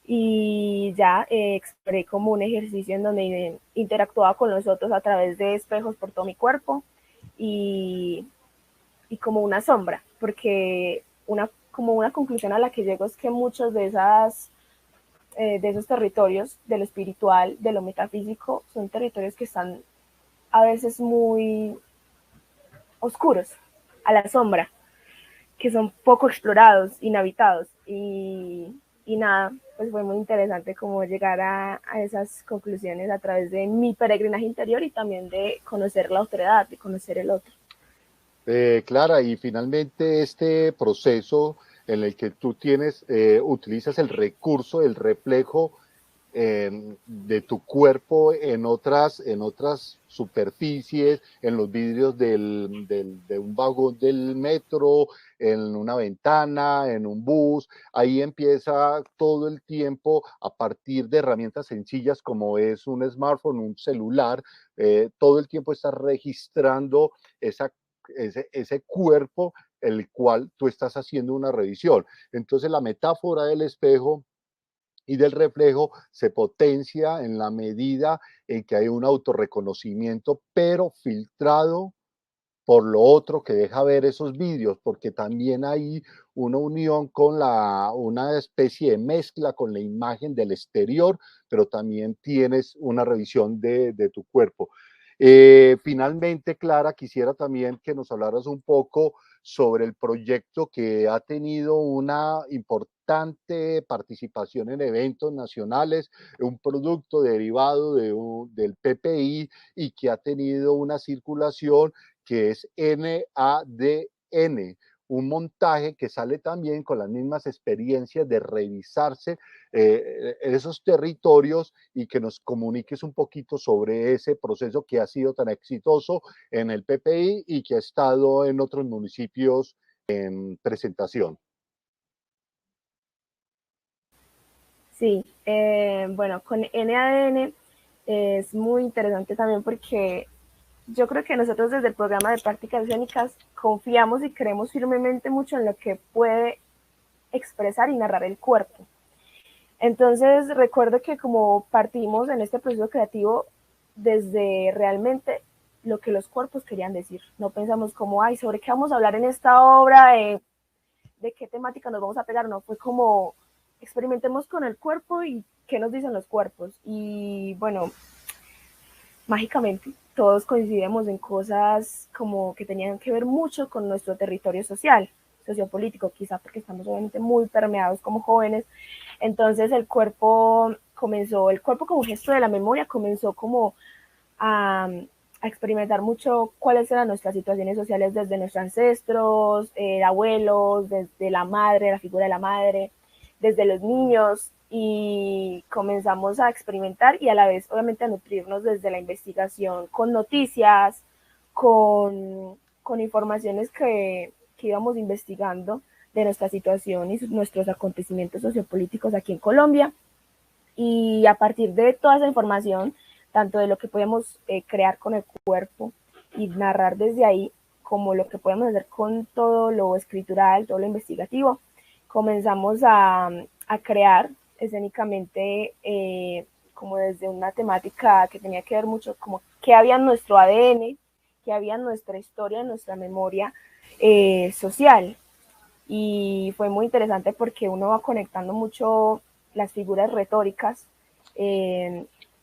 Y ya exploré como un ejercicio en donde interactuaba con los otros a través de espejos por todo mi cuerpo, y, y como una sombra, porque como una conclusión a la que llego es que muchos de esos territorios, de lo espiritual, de lo metafísico, son territorios que están a veces muy oscuros, a la sombra, que son poco explorados, inhabitados, y nada, pues fue muy interesante como llegar a esas conclusiones a través de mi peregrinaje interior, y también de conocer la otredad, de conocer el otro. Clara, y finalmente este proceso en el que tú utilizas el recurso del reflejo de tu cuerpo en otras superficies, en los vidrios de un vagón del metro, en una ventana, en un bus. Ahí empieza todo el tiempo a partir de herramientas sencillas como es un smartphone, un celular. Todo el tiempo estás registrando ese cuerpo el cual tú estás haciendo una revisión. Entonces la metáfora del espejo y del reflejo se potencia en la medida en que hay un autorreconocimiento, pero filtrado por lo otro que deja ver esos vídeos, porque también hay una unión con una especie de mezcla con la imagen del exterior, pero también tienes una revisión de tu cuerpo. Finalmente, Clara, quisiera también que nos hablaras un poco sobre el proyecto que ha tenido una importante participación en eventos nacionales, un producto derivado del PPI, y que ha tenido una circulación que es NADN, un montaje que sale también con las mismas experiencias de revisarse esos territorios, y que nos comuniques un poquito sobre ese proceso que ha sido tan exitoso en el PPI y que ha estado en otros municipios en presentación. Sí, bueno, con NADN es muy interesante también, porque yo creo que nosotros desde el programa de prácticas escénicas confiamos y creemos firmemente mucho en lo que puede expresar y narrar el cuerpo. Entonces recuerdo que como partimos en este proceso creativo desde realmente lo que los cuerpos querían decir. No pensamos como, ay, ¿sobre qué vamos a hablar en esta obra? ¿De qué temática nos vamos a pegar? No, fue como, experimentemos con el cuerpo y qué nos dicen los cuerpos. Y bueno, mágicamente todos coincidimos en cosas como que tenían que ver mucho con nuestro territorio social, sociopolítico, quizá porque estamos obviamente muy permeados como jóvenes. Entonces el cuerpo como gesto de la memoria, comenzó como a experimentar mucho cuáles eran nuestras situaciones sociales desde nuestros ancestros, abuelos, desde la madre, la figura de la madre, desde los niños, y comenzamos a experimentar y a la vez obviamente a nutrirnos desde la investigación con noticias, con informaciones que que íbamos investigando de nuestra situación y nuestros acontecimientos sociopolíticos aquí en Colombia. Y a partir de toda esa información, tanto de lo que podemos crear con el cuerpo y narrar desde ahí, como lo que podemos hacer con todo lo escritural, todo lo investigativo, comenzamos a crear escénicamente como desde una temática que tenía que ver mucho como qué había en nuestro ADN, qué había en nuestra historia, en nuestra memoria social. Y fue muy interesante porque uno va conectando mucho las figuras retóricas,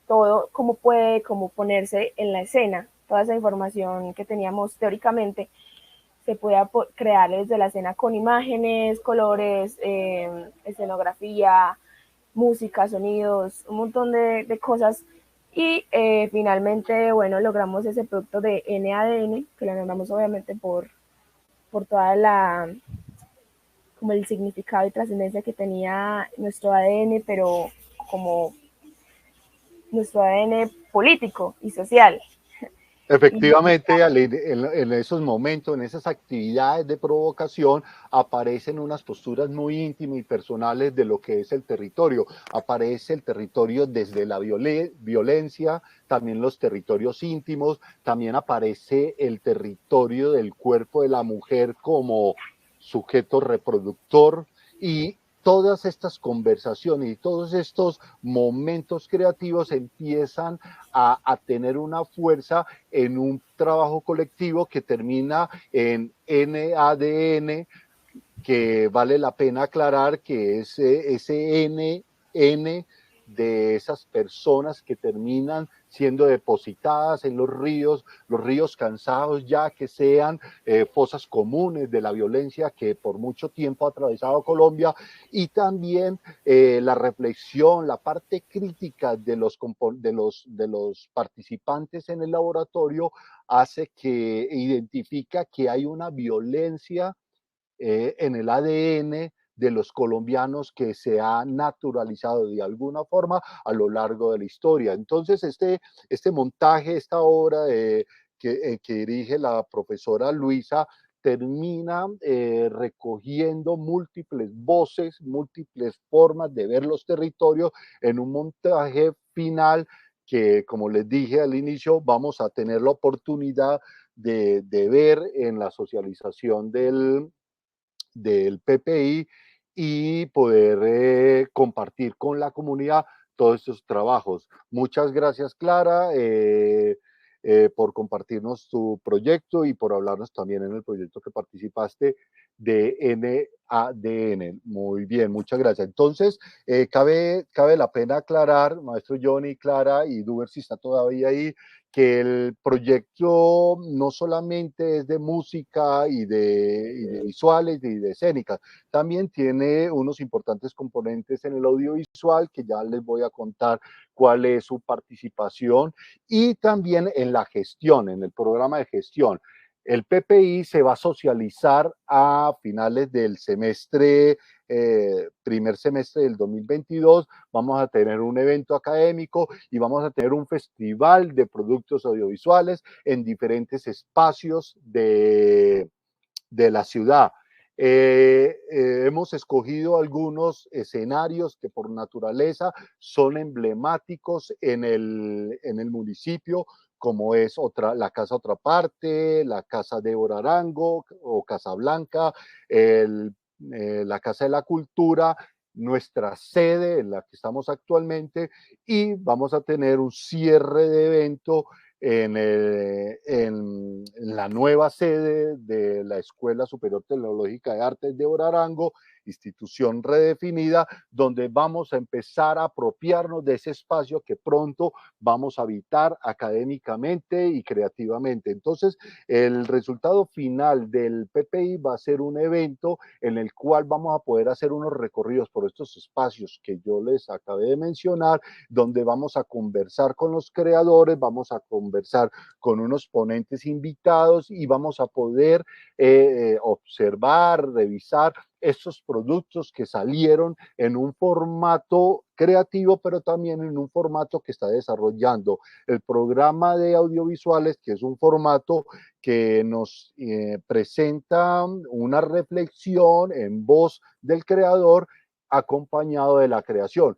todo, cómo puede como ponerse en la escena, toda esa información que teníamos teóricamente se puede crear desde la escena con imágenes, colores, escenografía, música, sonidos, un montón de cosas. Y finalmente, bueno, logramos ese producto de NADN, que lo nombramos obviamente por toda la, como el significado y trascendencia que tenía nuestro ADN, pero como nuestro ADN político y social. Efectivamente, en esos momentos, en esas actividades de provocación, aparecen unas posturas muy íntimas y personales de lo que es el territorio. Aparece el territorio desde la violencia, también los territorios íntimos, también aparece el territorio del cuerpo de la mujer como sujeto reproductor, y todas estas conversaciones y todos estos momentos creativos empiezan a tener una fuerza en un trabajo colectivo que termina en NADN, que vale la pena aclarar que es ese N de esas personas que terminan siendo depositadas en los ríos cansados ya, que sean fosas comunes de la violencia que por mucho tiempo ha atravesado Colombia, y también la reflexión, la parte crítica de los participantes en el laboratorio hace que identifica que hay una violencia en el ADN de los colombianos que se ha naturalizado de alguna forma a lo largo de la historia. Entonces, este montaje, esta obra que dirige la profesora Luisa, termina recogiendo múltiples voces, múltiples formas de ver los territorios en un montaje final que, como les dije al inicio, vamos a tener la oportunidad de ver en la socialización del PPI y poder compartir con la comunidad todos estos trabajos. Muchas gracias, Clara, por compartirnos tu proyecto y por hablarnos también en el proyecto que participaste de NADN. Muy bien, muchas gracias. Entonces, cabe la pena aclarar, maestro Johnny, Clara y Duber, si está todavía ahí, que el proyecto no solamente es de música y de visuales y de escénicas, también tiene unos importantes componentes en el audiovisual, que ya les voy a contar cuál es su participación, y también en la gestión, en el programa de gestión. El PPI se va a socializar a finales del semestre, primer semestre del 2022. Vamos a tener un evento académico y vamos a tener un festival de productos audiovisuales en diferentes espacios de la ciudad. Hemos escogido algunos escenarios que por naturaleza son emblemáticos en el municipio, como es la Casa Otra Parte, la Casa Débora Arango o Casa Blanca, la Casa de la Cultura, nuestra sede en la que estamos actualmente, y vamos a tener un cierre de evento en la nueva sede de la Escuela Superior Tecnológica de Artes de Arango, institución redefinida, donde vamos a empezar a apropiarnos de ese espacio que pronto vamos a habitar académicamente y creativamente. Entonces, el resultado final del PPI va a ser un evento en el cual vamos a poder hacer unos recorridos por estos espacios que yo les acabé de mencionar, donde vamos a conversar con los creadores, vamos a conversar con unos ponentes invitados y vamos a poder observar, revisar estos productos que salieron en un formato creativo, pero también en un formato que está desarrollando el programa de audiovisuales, que es un formato que nos presenta una reflexión en voz del creador acompañado de la creación,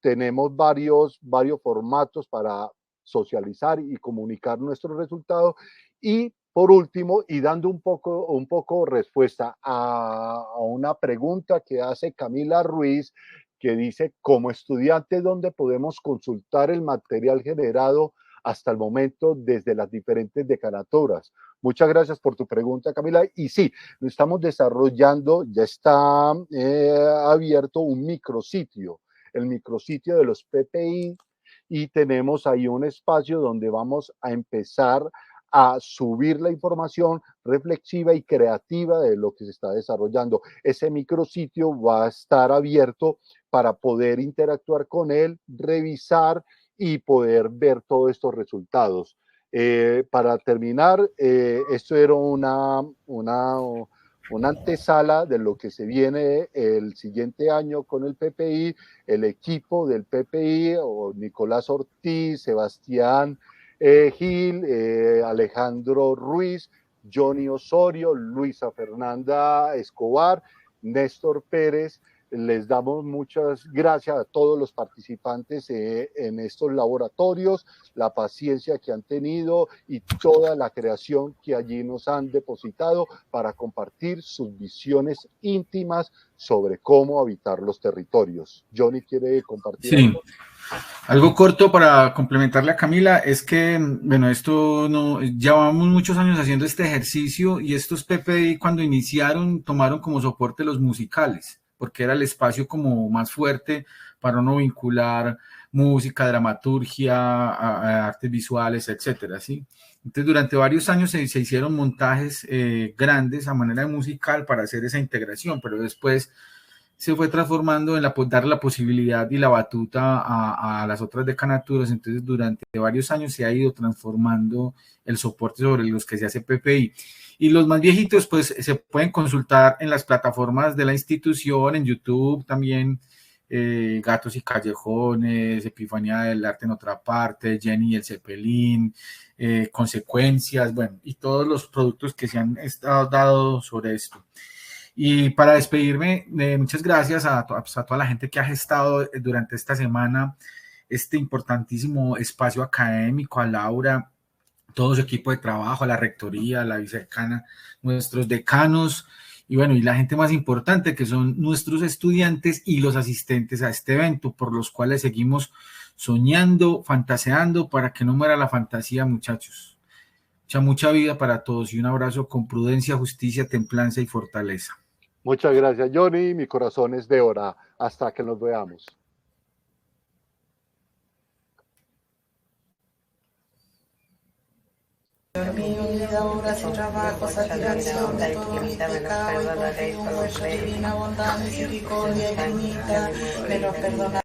tenemos varios formatos para socializar y comunicar nuestros resultados. Y por último, y dando un poco respuesta a una pregunta que hace Camila Ruiz, que dice, como estudiante, ¿dónde podemos consultar el material generado hasta el momento desde las diferentes decanaturas? Muchas gracias por tu pregunta, Camila. Y sí, lo estamos desarrollando, ya está abierto un micrositio, el micrositio de los PPI, y tenemos ahí un espacio donde vamos a empezar a subir la información reflexiva y creativa de lo que se está desarrollando. Ese micrositio va a estar abierto para poder interactuar con él, revisar y poder ver todos estos resultados. Para terminar, esto era una antesala de lo que se viene el siguiente año con el PPI, el equipo del PPI, o Nicolás Ortiz, Sebastián Gil, Alejandro Ruiz, Johnny Osorio, Luisa Fernanda Escobar, Néstor Pérez. Les damos muchas gracias a todos los participantes en estos laboratorios, la paciencia que han tenido y toda la creación que allí nos han depositado para compartir sus visiones íntimas sobre cómo habitar los territorios. Johnny, ¿quiere compartir Sí, algo? algo corto para complementarle a Camila es que, bueno, esto no, llevamos muchos años haciendo este ejercicio y estos PPI cuando iniciaron tomaron como soporte los musicales, porque era el espacio como más fuerte para no vincular música, dramaturgia, a artes visuales, etcétera, ¿sí? Entonces, durante varios años se hicieron montajes grandes a manera de musical para hacer esa integración, pero después se fue transformando en dar la posibilidad y la batuta a las otras decanaturas. Entonces, durante varios años se ha ido transformando el soporte sobre los que se hace PPI. Y los más viejitos, pues, se pueden consultar en las plataformas de la institución, en YouTube también, Gatos y Callejones, Epifanía del Arte en otra parte, Jenny y el Cepelín, Consecuencias, bueno, y todos los productos que se han estado dado sobre esto. Y para despedirme, muchas gracias pues, a toda la gente que ha gestado durante esta semana este importantísimo espacio académico, a Laura, todo su equipo de trabajo, a la rectoría, a la vicedecana, nuestros decanos y bueno, y la gente más importante que son nuestros estudiantes y los asistentes a este evento, por los cuales seguimos soñando, fantaseando para que no muera la fantasía, muchachos. Mucha vida para todos y un abrazo con prudencia, justicia, templanza y fortaleza. Muchas gracias, Johnny. Mi corazón es de ora. Hasta que nos veamos. Mi vida, obras y trabajos, satisfacción de todos mis pecados, y confío en vuestra divina bondad, misericordia infinita, me los perdona.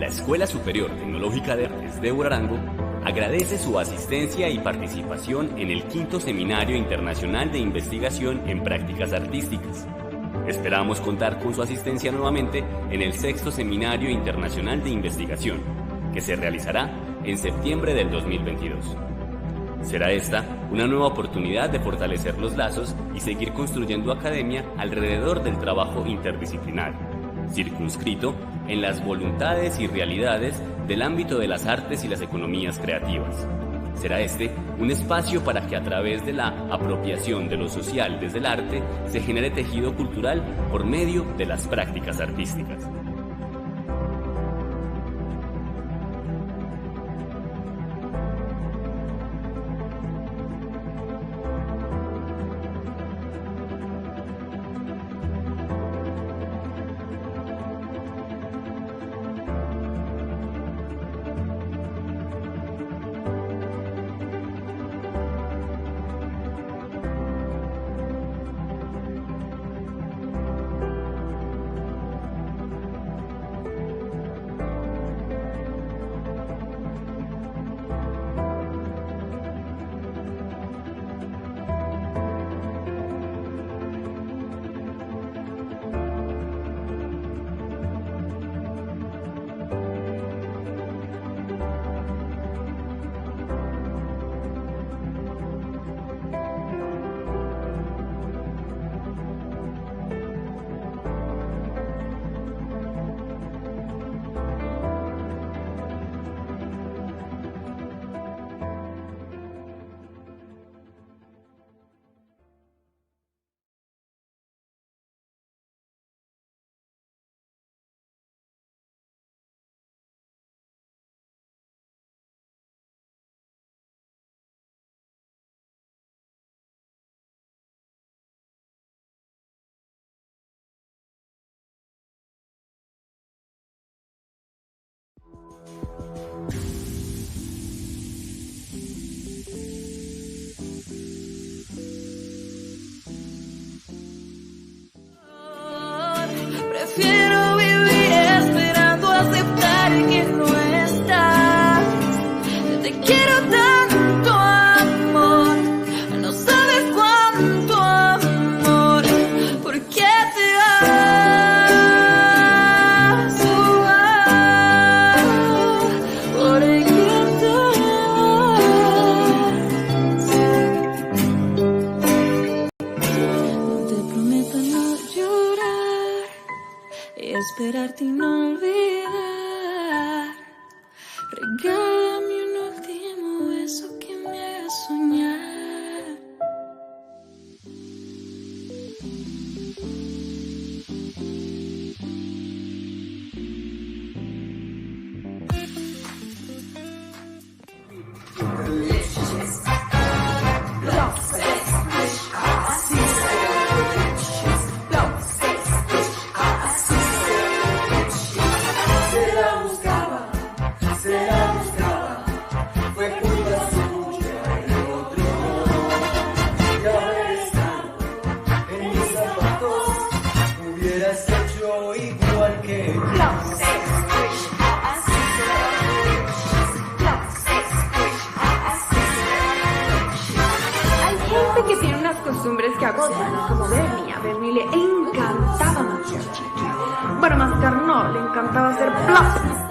La Escuela Superior Tecnológica de Artes de Arango agradece su asistencia y participación en el 5º Seminario Internacional de Investigación en Prácticas Artísticas. Esperamos contar con su asistencia nuevamente en el 6º Seminario Internacional de Investigación, que se realizará en septiembre del 2022. Será esta una nueva oportunidad de fortalecer los lazos y seguir construyendo academia alrededor del trabajo interdisciplinario, circunscrito en las voluntades y realidades del ámbito de las artes y las economías creativas. Será este un espacio para que a través de la apropiación de lo social desde el arte se genere tejido cultural por medio de las prácticas artísticas. Prefiero vivir esperando aceptar que no estás. Te quiero tanto, amor. No sabes cuánto amor. ¿Por qué te vas? ¿Por qué te vas? Te prometo no llorar y esperarte y no olvidar. Regálame un último beso que me haga soñar. Hay gente que tiene unas costumbres que agotan, como Bernie. A Bernie le encantaba maquillar. Bueno, mascar no, le encantaba hacer plasma.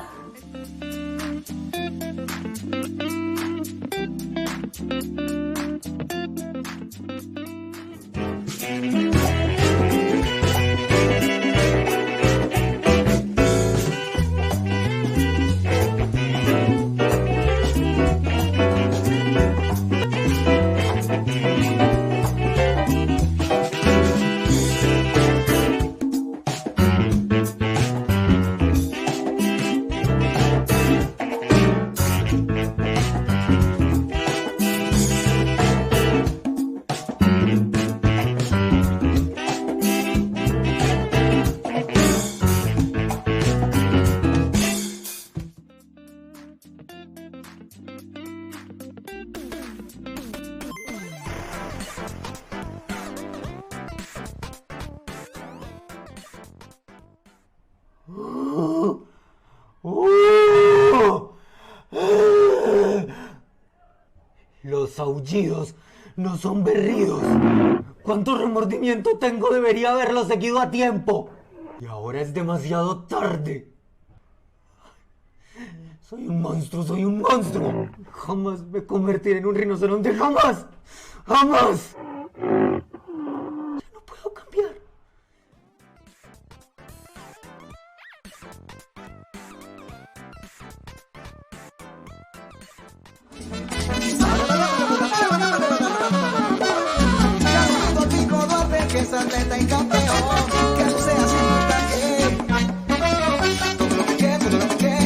Los aullidos no son berridos. ¿Cuánto remordimiento tengo? Debería haberlo seguido a tiempo. Y ahora es demasiado tarde. Soy un monstruo, soy un monstruo. Jamás me convertiré en un rinoceronte, jamás. ¡Jamás! Ya no puedo cambiar. Que es atleta y campeón, que eso sea siempre también. Todo lo que quiere, todo lo que quiere.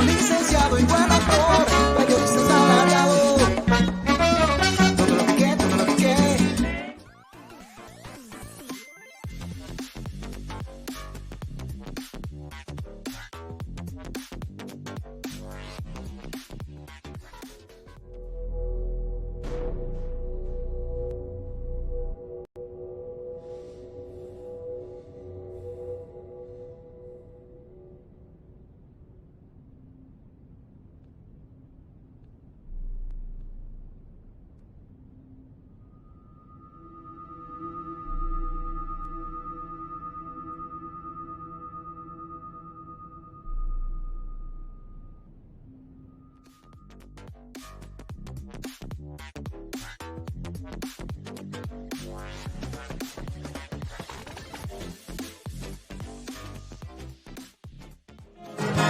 Licenciado y buen actor, periodista asalariado. Todo lo que quiere, todo lo que quiere.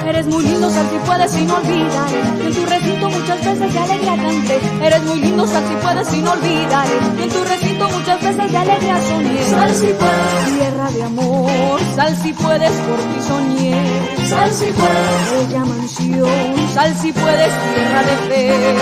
Eres muy lindo, sal si puedes sin olvidar. En tu recinto muchas veces de alegría canté. Eres muy lindo, sal si puedes sin olvidar. En tu recinto muchas veces de alegría soñé. Sal si puedes, tierra de amor. Sal si puedes, por ti soñé. Sal si puedes, bella mansión. Sal si puedes, tierra de fe.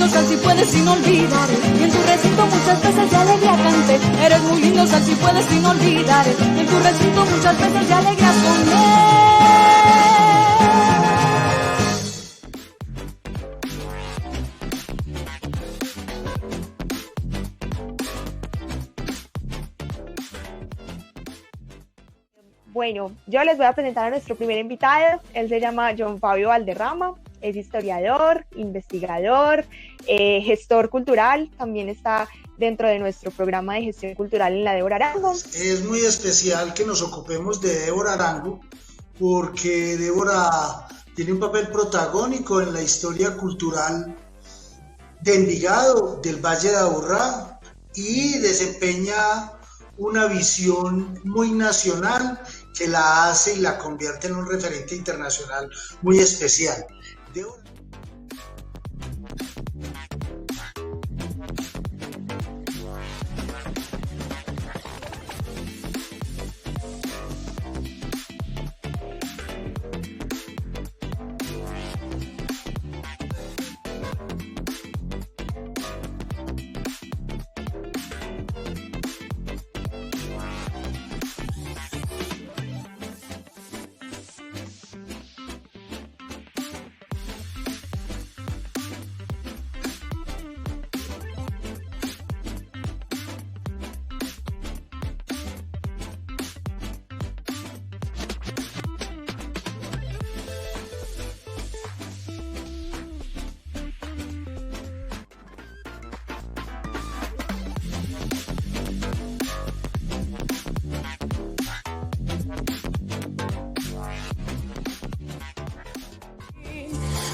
Sal si puedes sin olvidar. Y en tu recinto muchas veces de alegría canté. Eres muy lindo, sal si puedes sin olvidar. Y en tu recinto muchas veces de alegría soñé. Bueno, yo les voy a presentar a nuestro primer invitado. Él se llama John Fabio Valderrama. Es historiador, investigador, gestor cultural, también está dentro de nuestro programa de gestión cultural en la Débora Arango. Es muy especial que nos ocupemos de Débora Arango porque Débora tiene un papel protagónico en la historia cultural de Envigado, del Valle de Aburrá, y desempeña una visión muy nacional que la hace y la convierte en un referente internacional muy especial.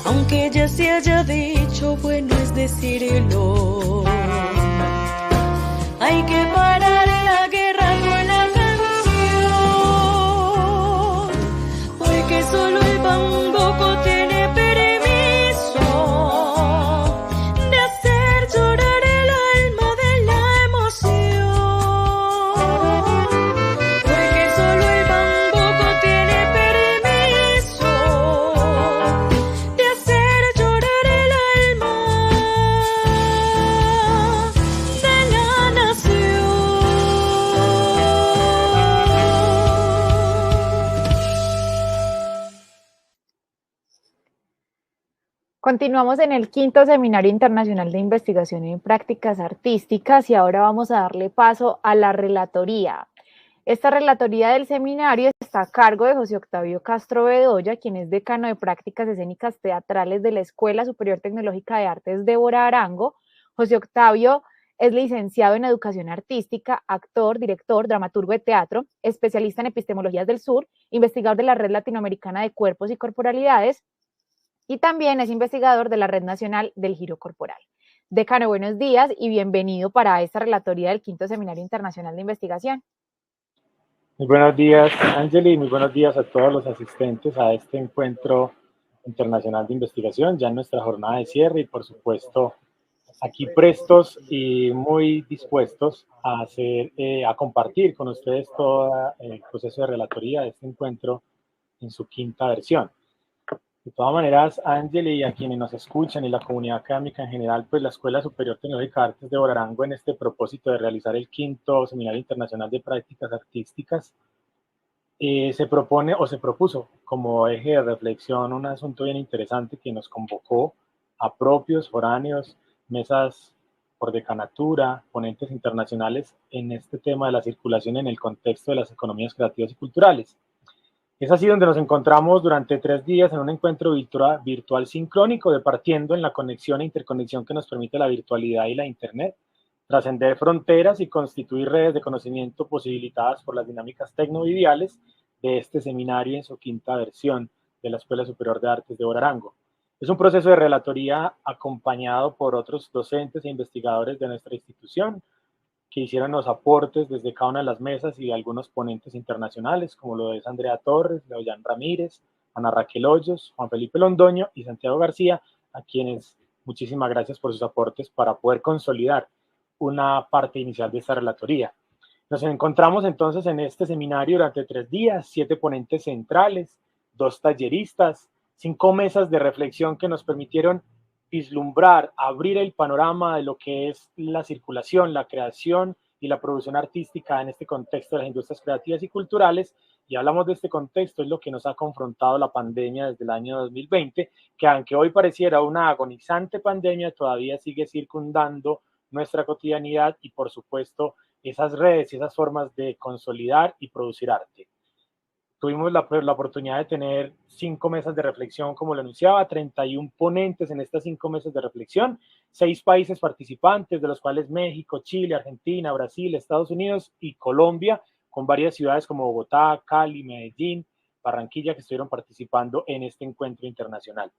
Aunque ya se haya dicho, bueno es decirlo. Hay que parar la guerra con la canción, porque solo el bambuco tiene permiso Continuamos en el 5º Seminario Internacional de Investigación en Prácticas Artísticas y ahora vamos a darle paso a la relatoría. Esta relatoría del seminario está a cargo de José Octavio Castro Bedoya, quien es decano de Prácticas Escénicas Teatrales de la Escuela Superior Tecnológica de Artes Débora Arango. José Octavio es licenciado en Educación Artística, actor, director, dramaturgo de teatro, especialista en epistemologías del sur, investigador de la Red Latinoamericana de Cuerpos y Corporalidades, y también es investigador de la Red Nacional del Giro Corporal. Decano, buenos días y bienvenido para esta relatoría del 5º Seminario Internacional de Investigación. Muy buenos días, Ángeli, y muy buenos días a todos los asistentes a este encuentro internacional de investigación, ya en nuestra jornada de cierre y, por supuesto, aquí prestos y muy dispuestos a compartir con ustedes todo el proceso de relatoría de este encuentro en su 5ª versión. De todas maneras, Ángeli, y a quienes nos escuchan y la comunidad académica en general, pues la Escuela Superior Tecnológica de Artes de Débora Arango, en este propósito de realizar el 5º Seminario Internacional de Prácticas Artísticas, se propone o se propuso como eje de reflexión un asunto bien interesante que nos convocó a propios, foráneos, mesas por decanatura, ponentes internacionales en este tema de la circulación en el contexto de las economías creativas y culturales. Es así donde nos encontramos durante 3 días en un encuentro virtual sincrónico, departiendo en la conexión e interconexión que nos permite la virtualidad y la Internet, trascender fronteras y constituir redes de conocimiento posibilitadas por las dinámicas tecnovidiales de este seminario en su 5ª versión de la Escuela Superior de Artes de Débora Arango. Es un proceso de relatoría acompañado por otros docentes e investigadores de nuestra institución, que hicieron los aportes desde cada una de las mesas y algunos ponentes internacionales, como lo es Andrea Torres, Leoyan Ramírez, Ana Raquel Hoyos, Juan Felipe Londoño y Santiago García, a quienes muchísimas gracias por sus aportes para poder consolidar una parte inicial de esta relatoría. Nos encontramos entonces en este seminario durante 3 días, 7 ponentes centrales, 2 talleristas, 5 mesas de reflexión que nos permitieron vislumbrar, abrir el panorama de lo que es la circulación, la creación y la producción artística en este contexto de las industrias creativas y culturales. Y hablamos de este contexto, es lo que nos ha confrontado la pandemia desde el año 2020, que aunque hoy pareciera una agonizante pandemia, todavía sigue circundando nuestra cotidianidad y, por supuesto, esas redes y esas formas de consolidar y producir arte. Tuvimos la oportunidad de tener 5 mesas de reflexión, como lo anunciaba, 31 ponentes en estas 5 mesas de reflexión, 6 países participantes, de los cuales México, Chile, Argentina, Brasil, Estados Unidos y Colombia, con varias ciudades como Bogotá, Cali, Medellín, Barranquilla, que estuvieron participando en este encuentro internacional.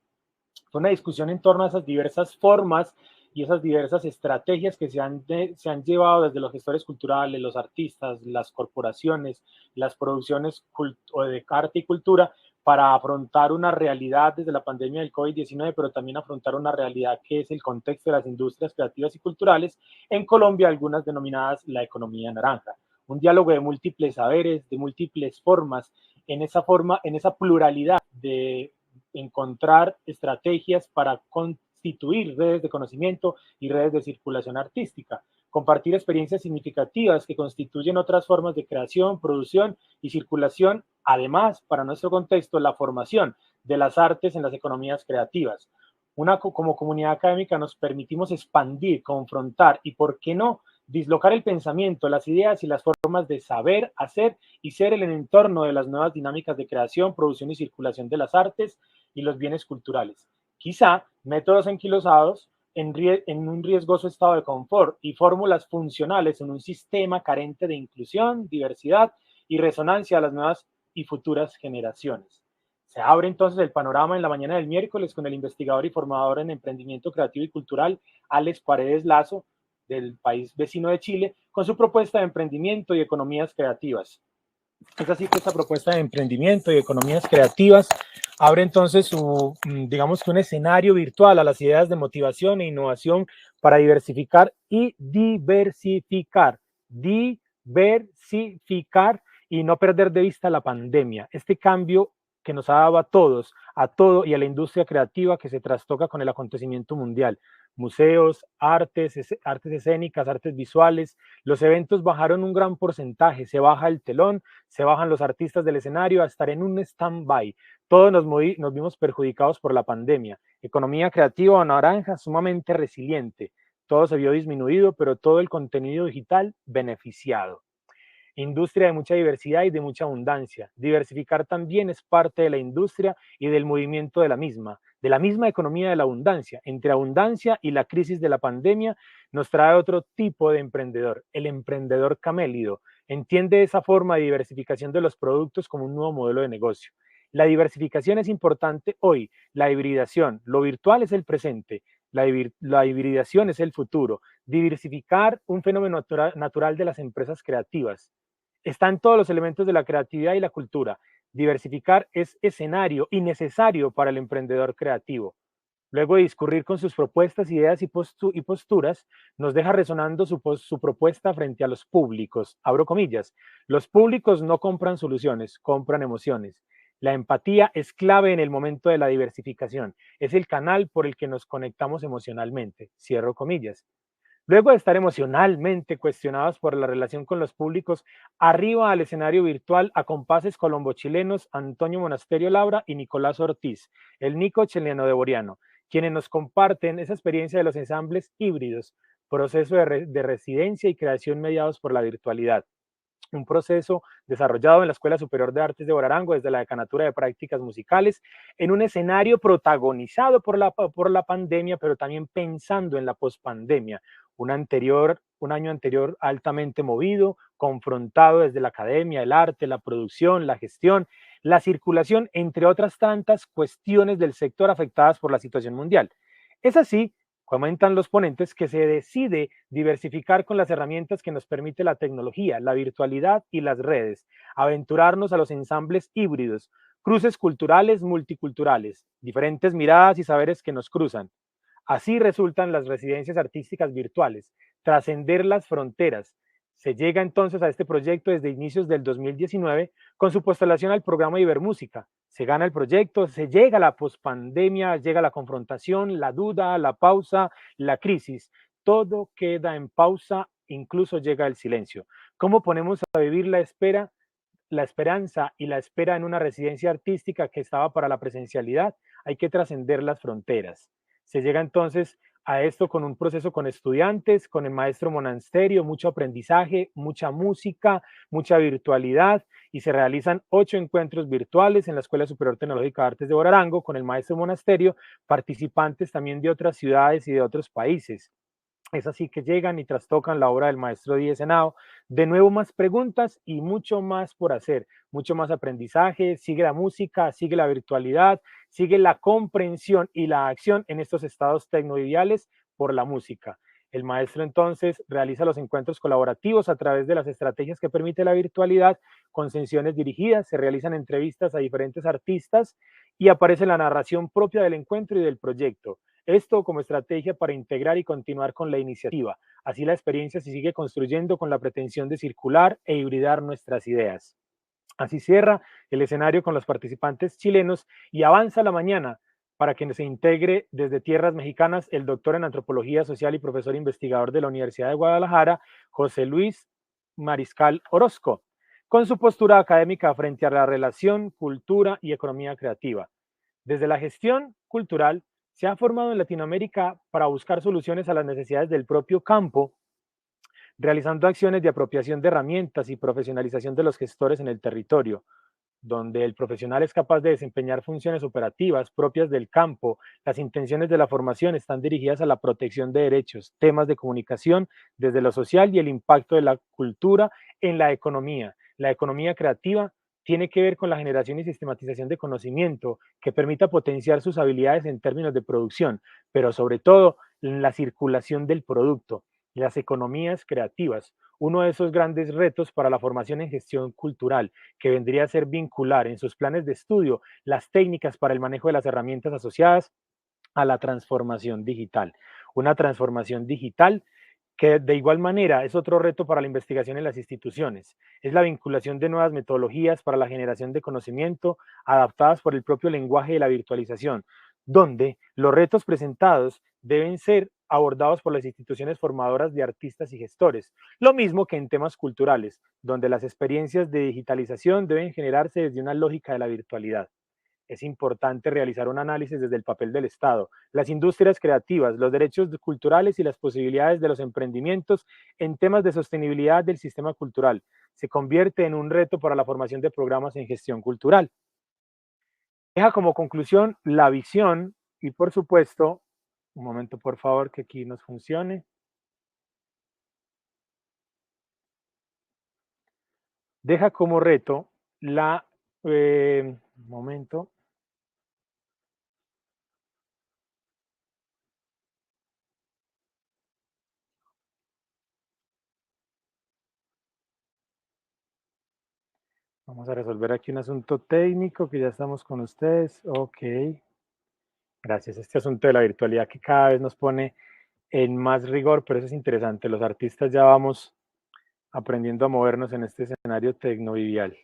Fue una discusión en torno a esas diversas formas y esas diversas estrategias que se han llevado desde los gestores culturales, los artistas, las corporaciones, las producciones de arte y cultura para afrontar una realidad desde la pandemia del COVID-19, pero también afrontar una realidad que es el contexto de las industrias creativas y culturales, en Colombia algunas denominadas la economía naranja. Un diálogo de múltiples saberes, de múltiples formas, en esa pluralidad de encontrar estrategias para constituir redes de conocimiento y redes de circulación artística, compartir experiencias significativas que constituyen otras formas de creación, producción y circulación, además, para nuestro contexto, la formación de las artes en las economías creativas. Como comunidad académica nos permitimos expandir, confrontar y, ¿por qué no?, dislocar el pensamiento, las ideas y las formas de saber, hacer y ser en el entorno de las nuevas dinámicas de creación, producción y circulación de las artes y los bienes culturales. Quizá métodos enquilosados en un riesgoso estado de confort y fórmulas funcionales en un sistema carente de inclusión, diversidad y resonancia a las nuevas y futuras generaciones. Se abre entonces el panorama en la mañana del miércoles con el investigador y formador en emprendimiento creativo y cultural Alex Paredes Lazo, del país vecino de Chile, con su propuesta de emprendimiento y economías creativas. Es así que esta propuesta de emprendimiento y economías creativas abre entonces digamos que un escenario virtual a las ideas de motivación e innovación para diversificar y diversificar y no perder de vista la pandemia, este cambio que nos ha dado a todos, a todo y a la industria creativa que se trastoca con el acontecimiento mundial. Museos, artes escénicas, artes visuales, los eventos bajaron un gran porcentaje, se baja el telón, se bajan los artistas del escenario a estar en un stand-by. Todos nos vimos perjudicados por la pandemia. Economía creativa o naranja sumamente resiliente. Todo se vio disminuido, pero todo el contenido digital beneficiado. Industria de mucha diversidad y de mucha abundancia. Diversificar también es parte de la industria y del movimiento de la misma economía de la abundancia. Entre abundancia y la crisis de la pandemia nos trae otro tipo de emprendedor, el emprendedor camélido. Entiende esa forma de diversificación de los productos como un nuevo modelo de negocio. La diversificación es importante hoy, la hibridación, lo virtual es el presente, la hibridación es el futuro. Diversificar un fenómeno natural de las empresas creativas. Están todos los elementos de la creatividad y la cultura. Diversificar es escenario y necesario para el emprendedor creativo. Luego de discurrir con sus propuestas, ideas y posturas, nos deja resonando su propuesta frente a los públicos. Abro comillas. Los públicos no compran soluciones, compran emociones. La empatía es clave en el momento de la diversificación. Es el canal por el que nos conectamos emocionalmente. Cierro comillas. Luego de estar emocionalmente cuestionados por la relación con los públicos, arriba al escenario virtual a compases colombo-chilenos Antonio Monasterio Labra y Nicolás Ortiz, el Nico chileno de Boreano, quienes nos comparten esa experiencia de los ensambles híbridos, proceso de residencia y creación mediados por la virtualidad. Un proceso desarrollado en la Escuela Superior de Artes de Borarango desde la Decanatura de Prácticas Musicales, en un escenario protagonizado por la pandemia, pero también pensando en la pospandemia. Un año anterior altamente movido, confrontado desde la academia, el arte, la producción, la gestión, la circulación, entre otras tantas cuestiones del sector afectadas por la situación mundial. Es así, comentan los ponentes, que se decide diversificar con las herramientas que nos permite la tecnología, la virtualidad y las redes, aventurarnos a los ensambles híbridos, cruces culturales, multiculturales, diferentes miradas y saberes que nos cruzan. Así resultan las residencias artísticas virtuales, trascender las fronteras. Se llega entonces a este proyecto desde inicios del 2019 con su postulación al programa Ibermúsica. Se gana el proyecto, se llega a la pospandemia, llega la confrontación, la duda, la pausa, la crisis. Todo queda en pausa, incluso llega el silencio. ¿Cómo ponemos a vivir la esperanza y la espera en una residencia artística que estaba para la presencialidad? Hay que trascender las fronteras. Se llega entonces a esto con un proceso con estudiantes, con el maestro Monasterio, mucho aprendizaje, mucha música, mucha virtualidad, y se realizan 8 encuentros virtuales en la Escuela Superior Tecnológica de Artes de Borarango con el maestro Monasterio, participantes también de otras ciudades y de otros países. Es así que llegan y trastocan la obra del maestro Díez Henao. De nuevo más preguntas y mucho más por hacer, mucho más aprendizaje, sigue la música, sigue la virtualidad, sigue la comprensión y la acción en estos estados tecnoideales por la música. El maestro entonces realiza los encuentros colaborativos a través de las estrategias que permite la virtualidad, con sesiones dirigidas, se realizan entrevistas a diferentes artistas y aparece la narración propia del encuentro y del proyecto. Esto como estrategia para integrar y continuar con la iniciativa. Así la experiencia se sigue construyendo con la pretensión de circular e hibridar nuestras ideas. Así cierra el escenario con los participantes chilenos y avanza la mañana para que se integre desde tierras mexicanas el doctor en Antropología Social y profesor investigador de la Universidad de Guadalajara, José Luis Mariscal Orozco, con su postura académica frente a la relación, cultura y economía creativa. Desde la gestión cultural, se ha formado en Latinoamérica para buscar soluciones a las necesidades del propio campo, realizando acciones de apropiación de herramientas y profesionalización de los gestores en el territorio, donde el profesional es capaz de desempeñar funciones operativas propias del campo. Las intenciones de la formación están dirigidas a la protección de derechos, temas de comunicación desde lo social y el impacto de la cultura en la economía. La economía creativa tiene que ver con la generación y sistematización de conocimiento que permita potenciar sus habilidades en términos de producción, pero sobre todo en la circulación del producto. Las economías creativas, uno de esos grandes retos para la formación en gestión cultural, que vendría a ser vincular en sus planes de estudio las técnicas para el manejo de las herramientas asociadas a la transformación digital. Una transformación digital que de igual manera es otro reto para la investigación en las instituciones. Es la vinculación de nuevas metodologías para la generación de conocimiento adaptadas por el propio lenguaje de la virtualización, donde los retos presentados deben ser abordados por las instituciones formadoras de artistas y gestores, lo mismo que en temas culturales, donde las experiencias de digitalización deben generarse desde una lógica de la virtualidad. Es importante realizar un análisis desde el papel del Estado, las industrias creativas, los derechos culturales y las posibilidades de los emprendimientos en temas de sostenibilidad del sistema cultural. Se convierte en un reto para la formación de programas en gestión cultural. Deja como conclusión la visión y, por supuesto, un momento por favor que aquí nos funcione. Deja como reto la... un momento. Vamos a resolver aquí un asunto técnico que ya estamos con ustedes. Ok. Gracias. Este asunto de la virtualidad que cada vez nos pone en más rigor, pero eso es interesante. Los artistas ya vamos aprendiendo a movernos en este escenario tecnovivial.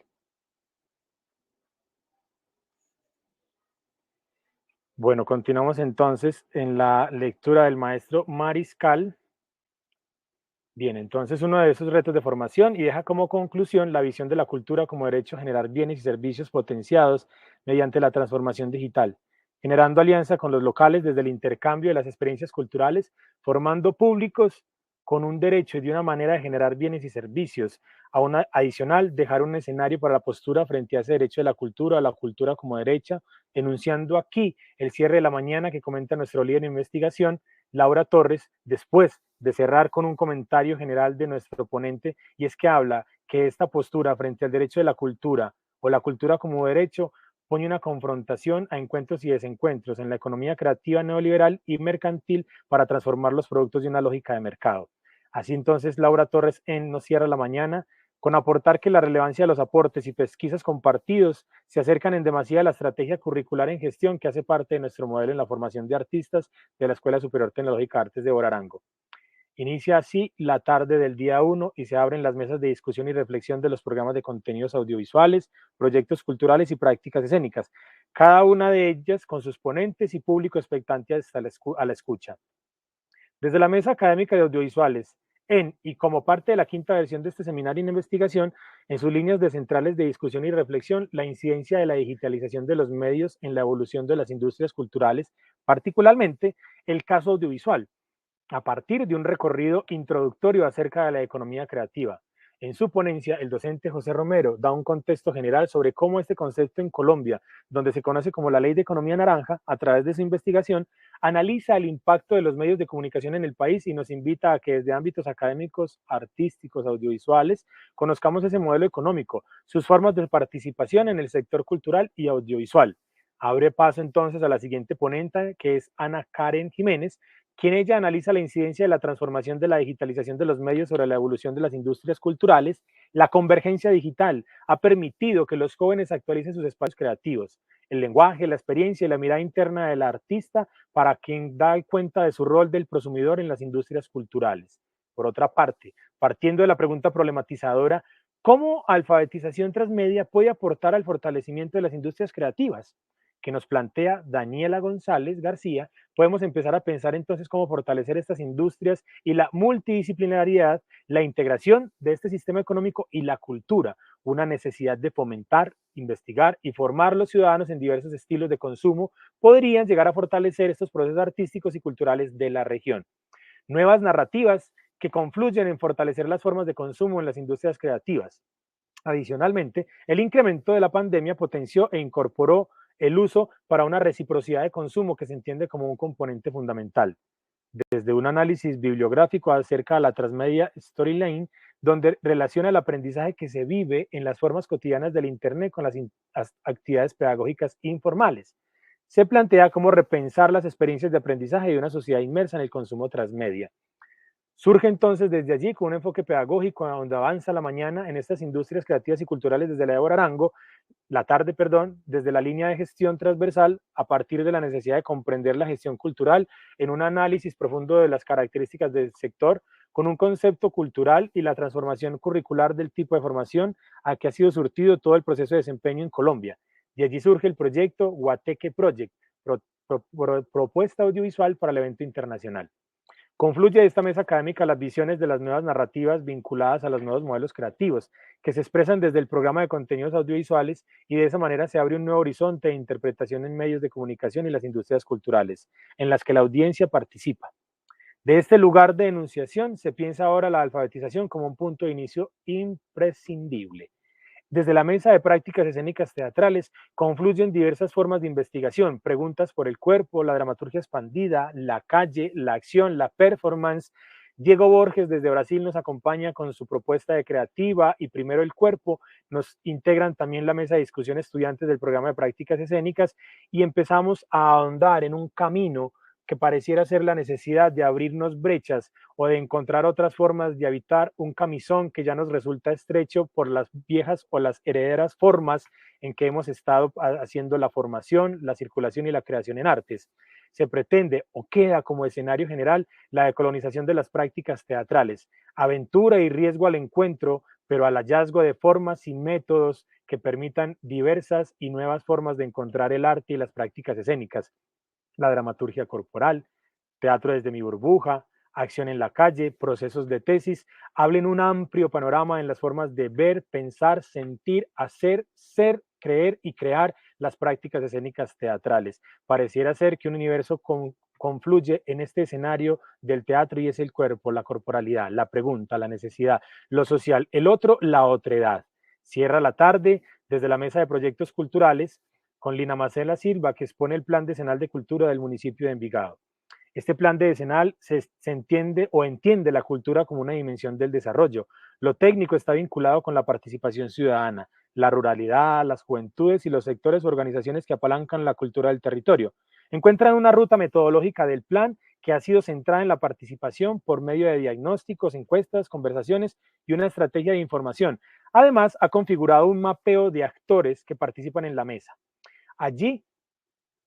Bueno, continuamos entonces en la lectura del maestro Mariscal. Bien, entonces uno de esos retos de formación y deja como conclusión la visión de la cultura como derecho a generar bienes y servicios potenciados mediante la transformación digital, generando alianza con los locales desde el intercambio de las experiencias culturales, formando públicos con un derecho y de una manera de generar bienes y servicios. A una adicional, dejar un escenario para la postura frente a ese derecho de la cultura, a la cultura como derecha, enunciando aquí el cierre de la mañana que comenta nuestro líder de investigación, Laura Torres, después de cerrar con un comentario general de nuestro ponente, y es que habla que esta postura frente al derecho de la cultura o la cultura como derecho pone una confrontación a encuentros y desencuentros en la economía creativa neoliberal y mercantil para transformar los productos de una lógica de mercado. Así entonces, Laura Torres nos cierra la mañana con aportar que la relevancia de los aportes y pesquisas compartidos se acercan en demasía a la estrategia curricular en gestión que hace parte de nuestro modelo en la formación de artistas de la Escuela Superior Tecnológica de Artes de Arango. Inicia así la tarde del día 1 y se abren las mesas de discusión y reflexión de los programas de contenidos audiovisuales, proyectos culturales y prácticas escénicas, cada una de ellas con sus ponentes y público expectante a la escucha. Desde la Mesa Académica de Audiovisuales, y como parte de la quinta versión de este seminario en investigación, en sus líneas de centrales de discusión y reflexión, la incidencia de la digitalización de los medios en la evolución de las industrias culturales, particularmente el caso audiovisual, a partir de un recorrido introductorio acerca de la economía creativa. En su ponencia, el docente José Romero da un contexto general sobre cómo este concepto en Colombia, donde se conoce como la Ley de Economía Naranja, a través de su investigación, analiza el impacto de los medios de comunicación en el país y nos invita a que desde ámbitos académicos, artísticos, audiovisuales, conozcamos ese modelo económico, sus formas de participación en el sector cultural y audiovisual. Abre paso entonces a la siguiente ponente, que es Ana Karen Jiménez, quien ella analiza la incidencia de la transformación de la digitalización de los medios sobre la evolución de las industrias culturales. La convergencia digital ha permitido que los jóvenes actualicen sus espacios creativos, el lenguaje, la experiencia y la mirada interna del artista para quien da cuenta de su rol del prosumidor en las industrias culturales. Por otra parte, partiendo de la pregunta problematizadora, ¿cómo alfabetización transmedia puede aportar al fortalecimiento de las industrias creativas?, que nos plantea Daniela González García, podemos empezar a pensar entonces cómo fortalecer estas industrias y la multidisciplinariedad, la integración de este sistema económico y la cultura, una necesidad de fomentar, investigar y formar los ciudadanos en diversos estilos de consumo, podrían llegar a fortalecer estos procesos artísticos y culturales de la región. Nuevas narrativas que confluyen en fortalecer las formas de consumo en las industrias creativas. Adicionalmente, el incremento de la pandemia potenció e incorporó el uso para una reciprocidad de consumo que se entiende como un componente fundamental. Desde un análisis bibliográfico acerca de la transmedia Storyline, donde relaciona el aprendizaje que se vive en las formas cotidianas del Internet con las actividades pedagógicas informales. Se plantea cómo repensar las experiencias de aprendizaje de una sociedad inmersa en el consumo transmedia. Surge entonces desde allí con un enfoque pedagógico donde avanza la mañana en estas industrias creativas y culturales desde la tarde, desde la línea de gestión transversal a partir de la necesidad de comprender la gestión cultural en un análisis profundo de las características del sector con un concepto cultural y la transformación curricular del tipo de formación a que ha sido surtido todo el proceso de desempeño en Colombia. De allí surge el proyecto Guateque Project, propuesta audiovisual para el evento internacional. Confluye de esta mesa académica las visiones de las nuevas narrativas vinculadas a los nuevos modelos creativos, que se expresan desde el programa de contenidos audiovisuales, y de esa manera se abre un nuevo horizonte de interpretación en medios de comunicación y las industrias culturales, en las que la audiencia participa. De este lugar de enunciación se piensa ahora la alfabetización como un punto de inicio imprescindible. Desde la mesa de prácticas escénicas teatrales confluyen diversas formas de investigación, preguntas por el cuerpo, la dramaturgia expandida, la calle, la acción, la performance. Diego Borges desde Brasil nos acompaña con su propuesta de creativa y primero el cuerpo. Nos integran también la mesa de discusión estudiantes del programa de prácticas escénicas y empezamos a ahondar en un camino que pareciera ser la necesidad de abrirnos brechas o de encontrar otras formas de habitar un camisón que ya nos resulta estrecho por las viejas o las herederas formas en que hemos estado haciendo la formación, la circulación y la creación en artes. Se pretende o queda como escenario general la decolonización de las prácticas teatrales, aventura y riesgo al encuentro, pero al hallazgo de formas y métodos que permitan diversas y nuevas formas de encontrar el arte y las prácticas escénicas. La dramaturgia corporal, teatro desde mi burbuja, acción en la calle, procesos de tesis, hablen un amplio panorama en las formas de ver, pensar, sentir, hacer, ser, creer y crear las prácticas escénicas teatrales. Pareciera ser que un universo confluye en este escenario del teatro y es el cuerpo, la corporalidad, la pregunta, la necesidad, lo social, el otro, la otredad. Cierra la tarde desde la mesa de proyectos culturales con Lina Marcela Silva, que expone el Plan Decenal de Cultura del municipio de Envigado. Este plan decenal se entiende o entiende la cultura como una dimensión del desarrollo. Lo técnico está vinculado con la participación ciudadana, la ruralidad, las juventudes y los sectores o organizaciones que apalancan la cultura del territorio. Encuentran una ruta metodológica del plan que ha sido centrada en la participación por medio de diagnósticos, encuestas, conversaciones y una estrategia de información. Además, ha configurado un mapeo de actores que participan en la mesa. Allí,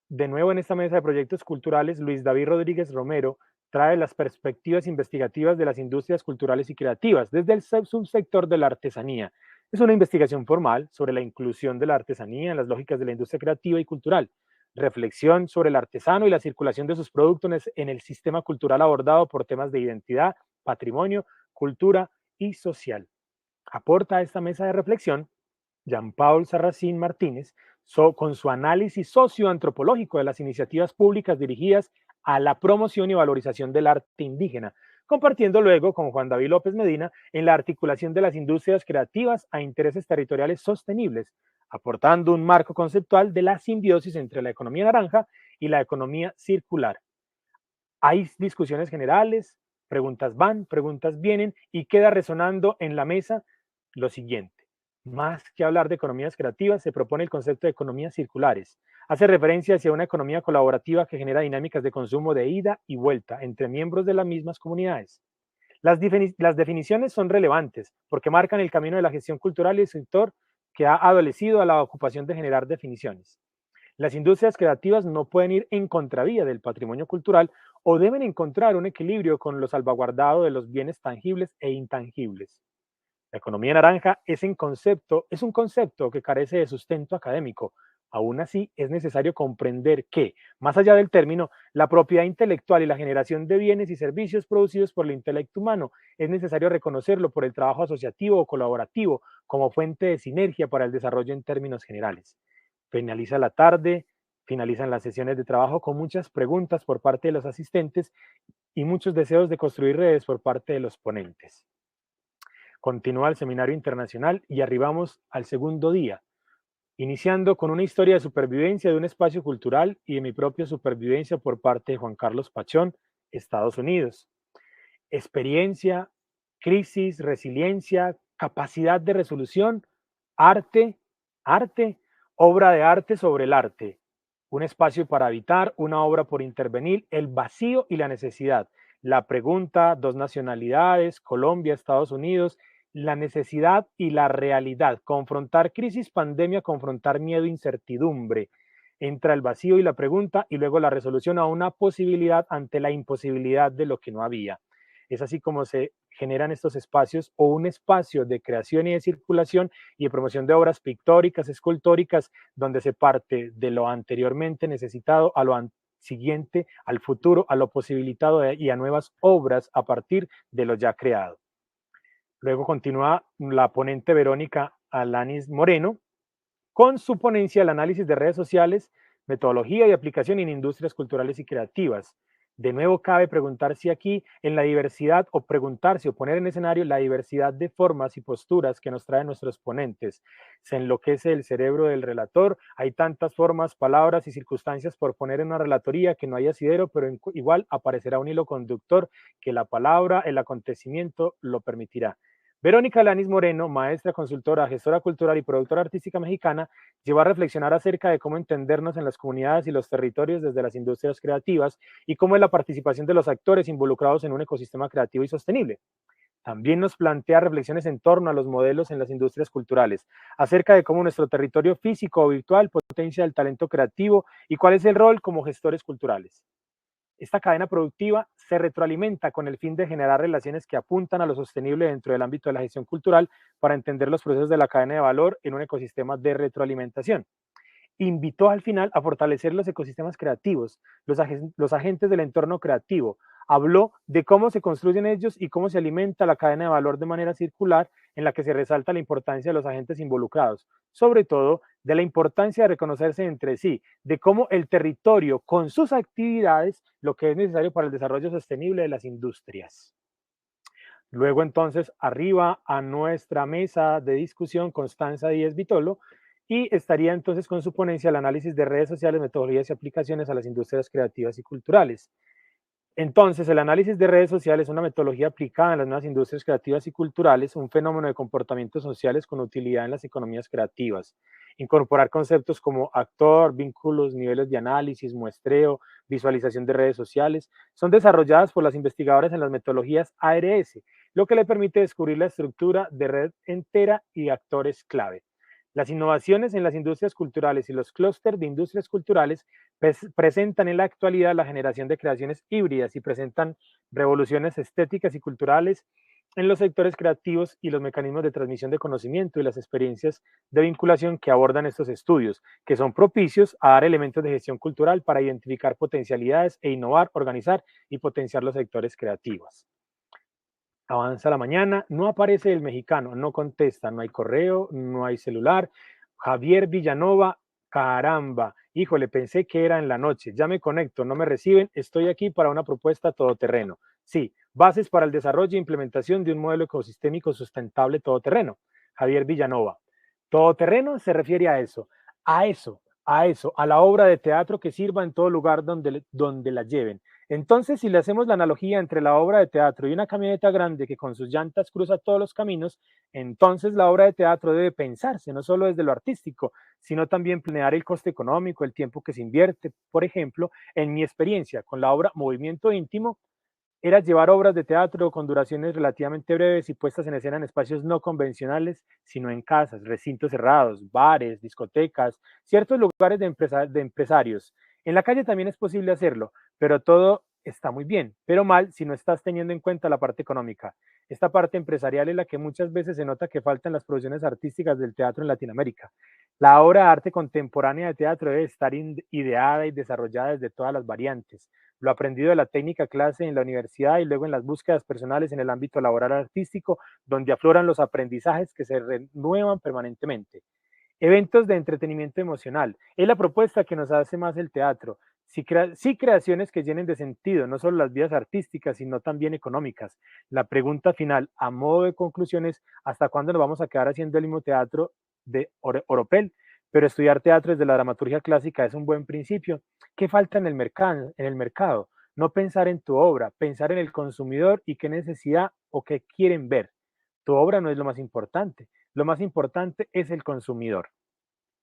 de nuevo en esta mesa de proyectos culturales, Luis David Rodríguez Romero trae las perspectivas investigativas de las industrias culturales y creativas desde el subsector de la artesanía. Es una investigación formal sobre la inclusión de la artesanía en las lógicas de la industria creativa y cultural, reflexión sobre el artesano y la circulación de sus productos en el sistema cultural abordado por temas de identidad, patrimonio, cultura y social. Aporta a esta mesa de reflexión Jean-Paul Sarracín Martínez, con su análisis socioantropológico de las iniciativas públicas dirigidas a la promoción y valorización del arte indígena, compartiendo luego con Juan David López Medina en la articulación de las industrias creativas a intereses territoriales sostenibles, aportando un marco conceptual de la simbiosis entre la economía naranja y la economía circular. Hay discusiones generales, preguntas van, preguntas vienen, y queda resonando en la mesa lo siguiente. Más que hablar de economías creativas, se propone el concepto de economías circulares. Hace referencia hacia una economía colaborativa que genera dinámicas de consumo de ida y vuelta entre miembros de las mismas comunidades. Las definiciones son relevantes porque marcan el camino de la gestión cultural y el sector que ha adolecido a la ocupación de generar definiciones. Las industrias creativas no pueden ir en contravía del patrimonio cultural o deben encontrar un equilibrio con lo salvaguardado de los bienes tangibles e intangibles. La economía naranja es un concepto que carece de sustento académico. Aún así, es necesario comprender que, más allá del término, la propiedad intelectual y la generación de bienes y servicios producidos por el intelecto humano es necesario reconocerlo por el trabajo asociativo o colaborativo como fuente de sinergia para el desarrollo en términos generales. Finaliza la tarde, finalizan las sesiones de trabajo con muchas preguntas por parte de los asistentes y muchos deseos de construir redes por parte de los ponentes. Continúa el seminario internacional y arribamos al segundo día, iniciando con una historia de supervivencia de un espacio cultural y de mi propia supervivencia por parte de Juan Carlos Pachón, Estados Unidos. Experiencia, crisis, resiliencia, capacidad de resolución, arte, obra de arte sobre el arte, un espacio para habitar, una obra por intervenir, el vacío y la necesidad, la pregunta, dos nacionalidades, Colombia, Estados Unidos, la necesidad y la realidad, confrontar crisis, pandemia, confrontar miedo, incertidumbre, entra el vacío y la pregunta y luego la resolución a una posibilidad ante la imposibilidad de lo que no había. Es así como se generan estos espacios o un espacio de creación y de circulación y de promoción de obras pictóricas, escultóricas, donde se parte de lo anteriormente necesitado a lo siguiente, al futuro, a lo posibilitado y a nuevas obras a partir de lo ya creado. Luego continúa la ponente Verónica Alanis Moreno con su ponencia El análisis de redes sociales, metodología y aplicación en industrias culturales y creativas. De nuevo cabe preguntarse aquí en la diversidad o preguntarse o poner en escenario la diversidad de formas y posturas que nos traen nuestros ponentes. Se enloquece el cerebro del relator, hay tantas formas, palabras y circunstancias por poner en una relatoría que no hay asidero, pero igual aparecerá un hilo conductor que la palabra, el acontecimiento lo permitirá. Verónica Alanis Moreno, maestra, consultora, gestora cultural y productora artística mexicana, llevó a reflexionar acerca de cómo entendernos en las comunidades y los territorios desde las industrias creativas y cómo es la participación de los actores involucrados en un ecosistema creativo y sostenible. También nos plantea reflexiones en torno a los modelos en las industrias culturales, acerca de cómo nuestro territorio físico o virtual potencia el talento creativo y cuál es el rol como gestores culturales. Esta cadena productiva se retroalimenta con el fin de generar relaciones que apuntan a lo sostenible dentro del ámbito de la gestión cultural para entender los procesos de la cadena de valor en un ecosistema de retroalimentación. Invitó al final a fortalecer los ecosistemas creativos, los agentes del entorno creativo. Habló de cómo se construyen ellos y cómo se alimenta la cadena de valor de manera circular, en la que se resalta la importancia de los agentes involucrados, sobre todo de la importancia de reconocerse entre sí, de cómo el territorio con sus actividades, lo que es necesario para el desarrollo sostenible de las industrias. Luego entonces arriba a nuestra mesa de discusión Constanza Díez Vitolo, y estaría entonces con su ponencia el análisis de redes sociales, metodologías y aplicaciones a las industrias creativas y culturales. Entonces, el análisis de redes sociales es una metodología aplicada en las nuevas industrias creativas y culturales, un fenómeno de comportamientos sociales con utilidad en las economías creativas. Incorporar conceptos como actor, vínculos, niveles de análisis, muestreo, visualización de redes sociales, son desarrolladas por las investigadoras en las metodologías ARS, lo que le permite descubrir la estructura de red entera y actores clave. Las innovaciones en las industrias culturales y los clústeres de industrias culturales presentan en la actualidad la generación de creaciones híbridas y presentan revoluciones estéticas y culturales en los sectores creativos y los mecanismos de transmisión de conocimiento y las experiencias de vinculación que abordan estos estudios, que son propicios a dar elementos de gestión cultural para identificar potencialidades e innovar, organizar y potenciar los sectores creativos. Avanza la mañana, no aparece el mexicano, no contesta, no hay correo, no hay celular. Javier Villanova, caramba, híjole, pensé que era en la noche, ya me conecto, no me reciben, estoy aquí para una propuesta todoterreno. Sí, bases para el desarrollo e implementación de un modelo ecosistémico sustentable todoterreno. Javier Villanova. Todoterreno se refiere a eso, a la obra de teatro que sirva en todo lugar donde la lleven. Entonces, si le hacemos la analogía entre la obra de teatro y una camioneta grande que con sus llantas cruza todos los caminos, entonces la obra de teatro debe pensarse no solo desde lo artístico, sino también planear el coste económico, el tiempo que se invierte. Por ejemplo, en mi experiencia con la obra Movimiento Íntimo, era llevar obras de teatro con duraciones relativamente breves y puestas en escena en espacios no convencionales, sino en casas, recintos cerrados, bares, discotecas, ciertos lugares de empresarios. En la calle también es posible hacerlo, pero todo está muy bien, pero mal si no estás teniendo en cuenta la parte económica. Esta parte empresarial es la que muchas veces se nota que falta en las producciones artísticas del teatro en Latinoamérica. La obra de arte contemporánea de teatro debe estar ideada y desarrollada desde todas las variantes. Lo aprendido de la técnica clase en la universidad y luego en las búsquedas personales en el ámbito laboral artístico, donde afloran los aprendizajes que se renuevan permanentemente. Eventos de entretenimiento emocional. Es la propuesta que nos hace más el teatro. Sí, creaciones que llenen de sentido, no solo las vías artísticas, sino también económicas. La pregunta final, a modo de conclusión, es ¿hasta cuándo nos vamos a quedar haciendo el mismo teatro de Oropel? Pero estudiar teatro desde la dramaturgia clásica es un buen principio. ¿Qué falta en el mercado? No pensar en tu obra, pensar en el consumidor y qué necesidad o qué quieren ver. Tu obra no es lo más importante. Lo más importante es el consumidor.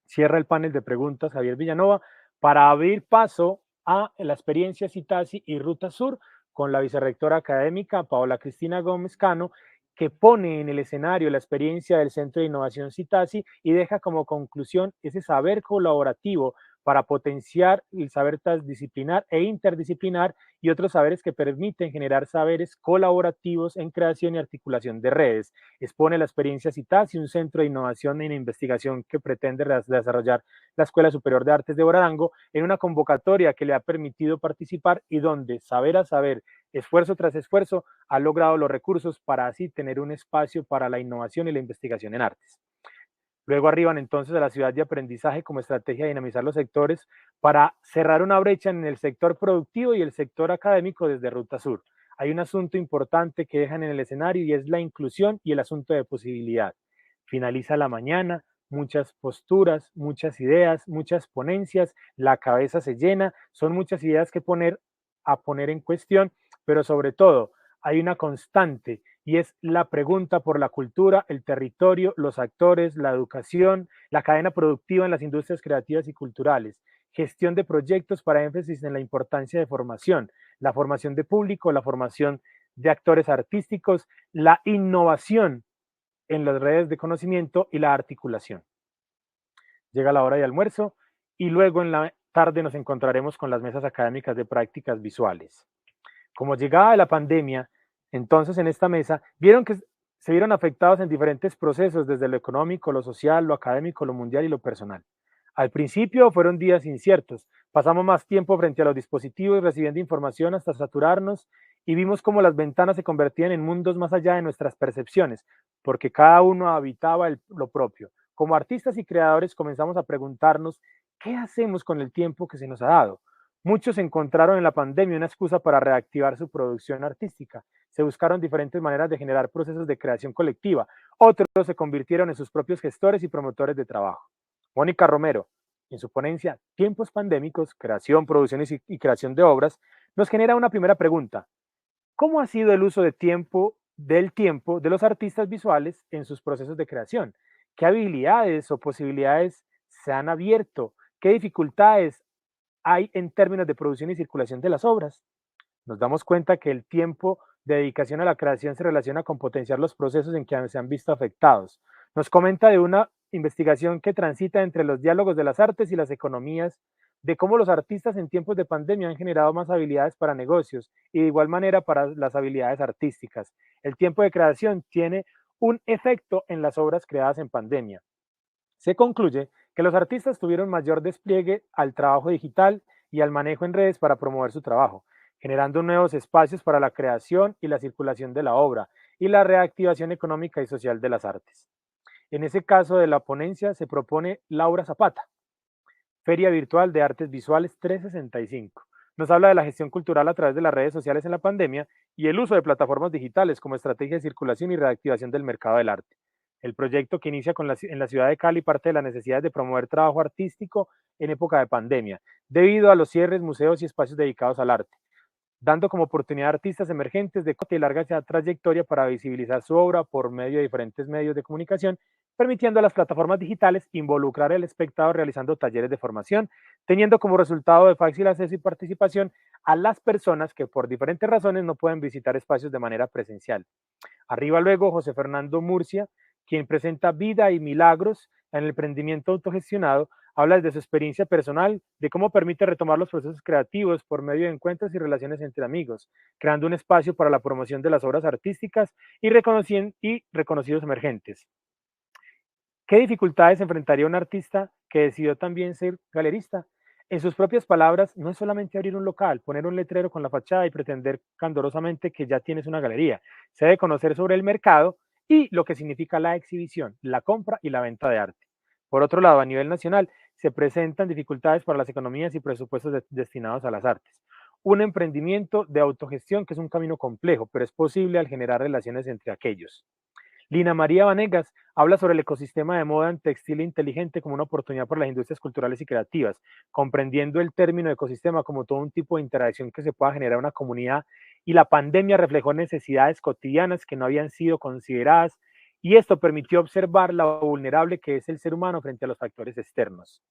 Cierra el panel de preguntas Javier Villanova para abrir paso a la experiencia Citasi y Ruta Sur con la vicerrectora académica Paola Cristina Gómez Cano, que pone en el escenario la experiencia del Centro de Innovación Citasi y deja como conclusión ese saber colaborativo para potenciar el saber transdisciplinar e interdisciplinar y otros saberes que permiten generar saberes colaborativos en creación y articulación de redes. Expone la experiencia CITAS y un centro de innovación en investigación que pretende desarrollar la Escuela Superior de Artes de Arango en una convocatoria que le ha permitido participar y donde saber a saber, esfuerzo tras esfuerzo, ha logrado los recursos para así tener un espacio para la innovación y la investigación en artes. Luego arriban entonces a la ciudad de aprendizaje como estrategia de dinamizar los sectores para cerrar una brecha en el sector productivo y el sector académico desde Ruta Sur. Hay un asunto importante que dejan en el escenario y es la inclusión y el asunto de posibilidad. Finaliza la mañana, muchas posturas, muchas ideas, muchas ponencias, la cabeza se llena, son muchas ideas que poner en cuestión, pero sobre todo hay una constante y es la pregunta por la cultura, el territorio, los actores, la educación, la cadena productiva en las industrias creativas y culturales, gestión de proyectos para énfasis en la importancia de formación, la formación de público, la formación de actores artísticos, la innovación en las redes de conocimiento y la articulación. Llega la hora de almuerzo y luego en la tarde nos encontraremos con las mesas académicas de prácticas visuales. Como llegaba de la pandemia, entonces en esta mesa se vieron afectados en diferentes procesos, desde lo económico, lo social, lo académico, lo mundial y lo personal. Al principio fueron días inciertos, pasamos más tiempo frente a los dispositivos recibiendo información hasta saturarnos y vimos cómo las ventanas se convertían en mundos más allá de nuestras percepciones, porque cada uno habitaba lo propio. Como artistas y creadores comenzamos a preguntarnos ¿qué hacemos con el tiempo que se nos ha dado? Muchos encontraron en la pandemia una excusa para reactivar su producción artística. Se buscaron diferentes maneras de generar procesos de creación colectiva. Otros se convirtieron en sus propios gestores y promotores de trabajo. Mónica Romero, en su ponencia Tiempos pandémicos, creación, producción y creación de obras, nos genera una primera pregunta. ¿Cómo ha sido el uso del tiempo de los artistas visuales en sus procesos de creación? ¿Qué habilidades o posibilidades se han abierto? ¿Qué dificultades hay en términos de producción y circulación de las obras? Nos damos cuenta que el tiempo de dedicación a la creación se relaciona con potenciar los procesos en que se han visto afectados. Nos comenta de una investigación que transita entre los diálogos de las artes y las economías, de cómo los artistas en tiempos de pandemia han generado más habilidades para negocios y de igual manera para las habilidades artísticas. El tiempo de creación tiene un efecto en las obras creadas en pandemia. Se concluye que los artistas tuvieron mayor despliegue al trabajo digital y al manejo en redes para promover su trabajo, generando nuevos espacios para la creación y la circulación de la obra y la reactivación económica y social de las artes. En ese caso de la ponencia se propone Laura Zapata, Feria Virtual de Artes Visuales 365. Nos habla de la gestión cultural a través de las redes sociales en la pandemia y el uso de plataformas digitales como estrategia de circulación y reactivación del mercado del arte. El proyecto que inicia en la ciudad de Cali parte de la necesidad de promover trabajo artístico en época de pandemia, debido a los cierres, museos y espacios dedicados al arte, dando como oportunidad a artistas emergentes de corta y larga trayectoria para visibilizar su obra por medio de diferentes medios de comunicación, permitiendo a las plataformas digitales involucrar al espectador realizando talleres de formación, teniendo como resultado de fácil acceso y participación a las personas que por diferentes razones no pueden visitar espacios de manera presencial. Arriba luego José Fernando Murcia, quien presenta Vida y Milagros en el emprendimiento autogestionado, habla desde su experiencia personal de cómo permite retomar los procesos creativos por medio de encuentros y relaciones entre amigos, creando un espacio para la promoción de las obras artísticas y reconocidos emergentes. ¿Qué dificultades enfrentaría un artista que decidió también ser galerista? En sus propias palabras, no es solamente abrir un local, poner un letrero con la fachada y pretender candorosamente que ya tienes una galería. Se debe conocer sobre el mercado y lo que significa la exhibición, la compra y la venta de arte. Por otro lado, a nivel nacional, se presentan dificultades para las economías y presupuestos destinados a las artes. Un emprendimiento de autogestión que es un camino complejo, pero es posible al generar relaciones entre aquellos. Lina María Vanegas habla sobre el ecosistema de moda en textil inteligente como una oportunidad para las industrias culturales y creativas, comprendiendo el término ecosistema como todo un tipo de interacción que se pueda generar una comunidad, y la pandemia reflejó necesidades cotidianas que no habían sido consideradas y esto permitió observar lo vulnerable que es el ser humano frente a los factores externos.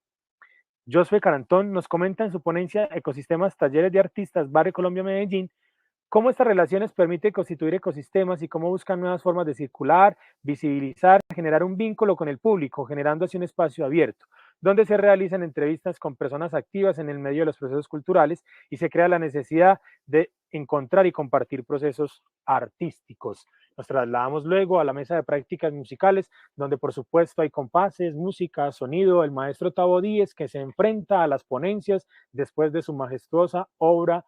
Josué Carantón nos comenta en su ponencia Ecosistemas, Talleres de Artistas, Barrio Colombia, Medellín, cómo estas relaciones permiten constituir ecosistemas y cómo buscan nuevas formas de circular, visibilizar, generar un vínculo con el público, generando así un espacio abierto. donde se realizan entrevistas con personas activas en el medio de los procesos culturales y se crea la necesidad de encontrar y compartir procesos artísticos. Nos trasladamos luego a la mesa de prácticas musicales, donde por supuesto hay compases, música, sonido, el maestro Tavo Díez, que se enfrenta a las ponencias después de su majestuosa obra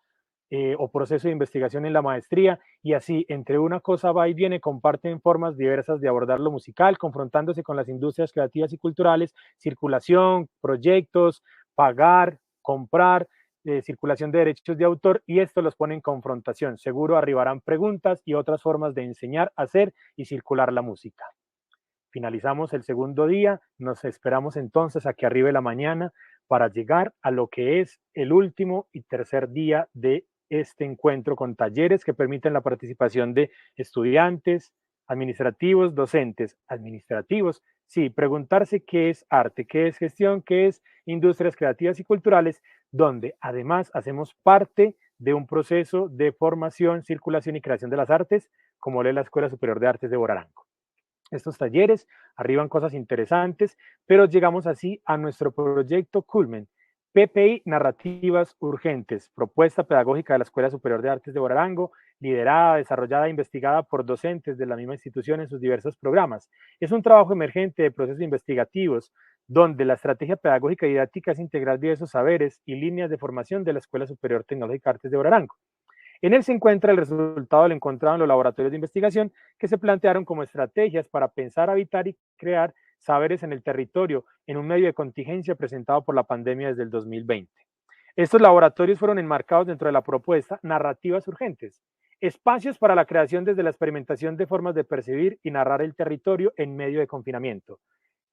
o proceso de investigación en la maestría, y así, entre una cosa va y viene, comparten formas diversas de abordar lo musical, confrontándose con las industrias creativas y culturales, circulación, proyectos, pagar, comprar, circulación de derechos de autor, y esto los pone en confrontación. Seguro arribarán preguntas y otras formas de enseñar, hacer y circular la música. Finalizamos el segundo día, nos esperamos entonces a que arribe la mañana para llegar a lo que es el último y tercer día de este encuentro con talleres que permiten la participación de estudiantes, administrativos, docentes, administrativos. Sí, preguntarse qué es arte, qué es gestión, qué es industrias creativas y culturales, donde además hacemos parte de un proceso de formación, circulación y creación de las artes, como lee la Escuela Superior de Artes de Borarango. Estos talleres arriban cosas interesantes, pero llegamos así a nuestro proyecto Culmen, PPI Narrativas Urgentes, propuesta pedagógica de la Escuela Superior de Artes de Borarango, liderada, desarrollada e investigada por docentes de la misma institución en sus diversos programas. Es un trabajo emergente de procesos investigativos, donde la estrategia pedagógica y didáctica es integrar diversos saberes y líneas de formación de la Escuela Superior Tecnológica de Artes de Borarango. En él se encuentra el resultado del encontrado en los laboratorios de investigación que se plantearon como estrategias para pensar, habitar y crear saberes en el territorio en un medio de contingencia presentado por la pandemia desde el 2020. Estos laboratorios fueron enmarcados dentro de la propuesta Narrativas Urgentes, espacios para la creación desde la experimentación de formas de percibir y narrar el territorio en medio de confinamiento.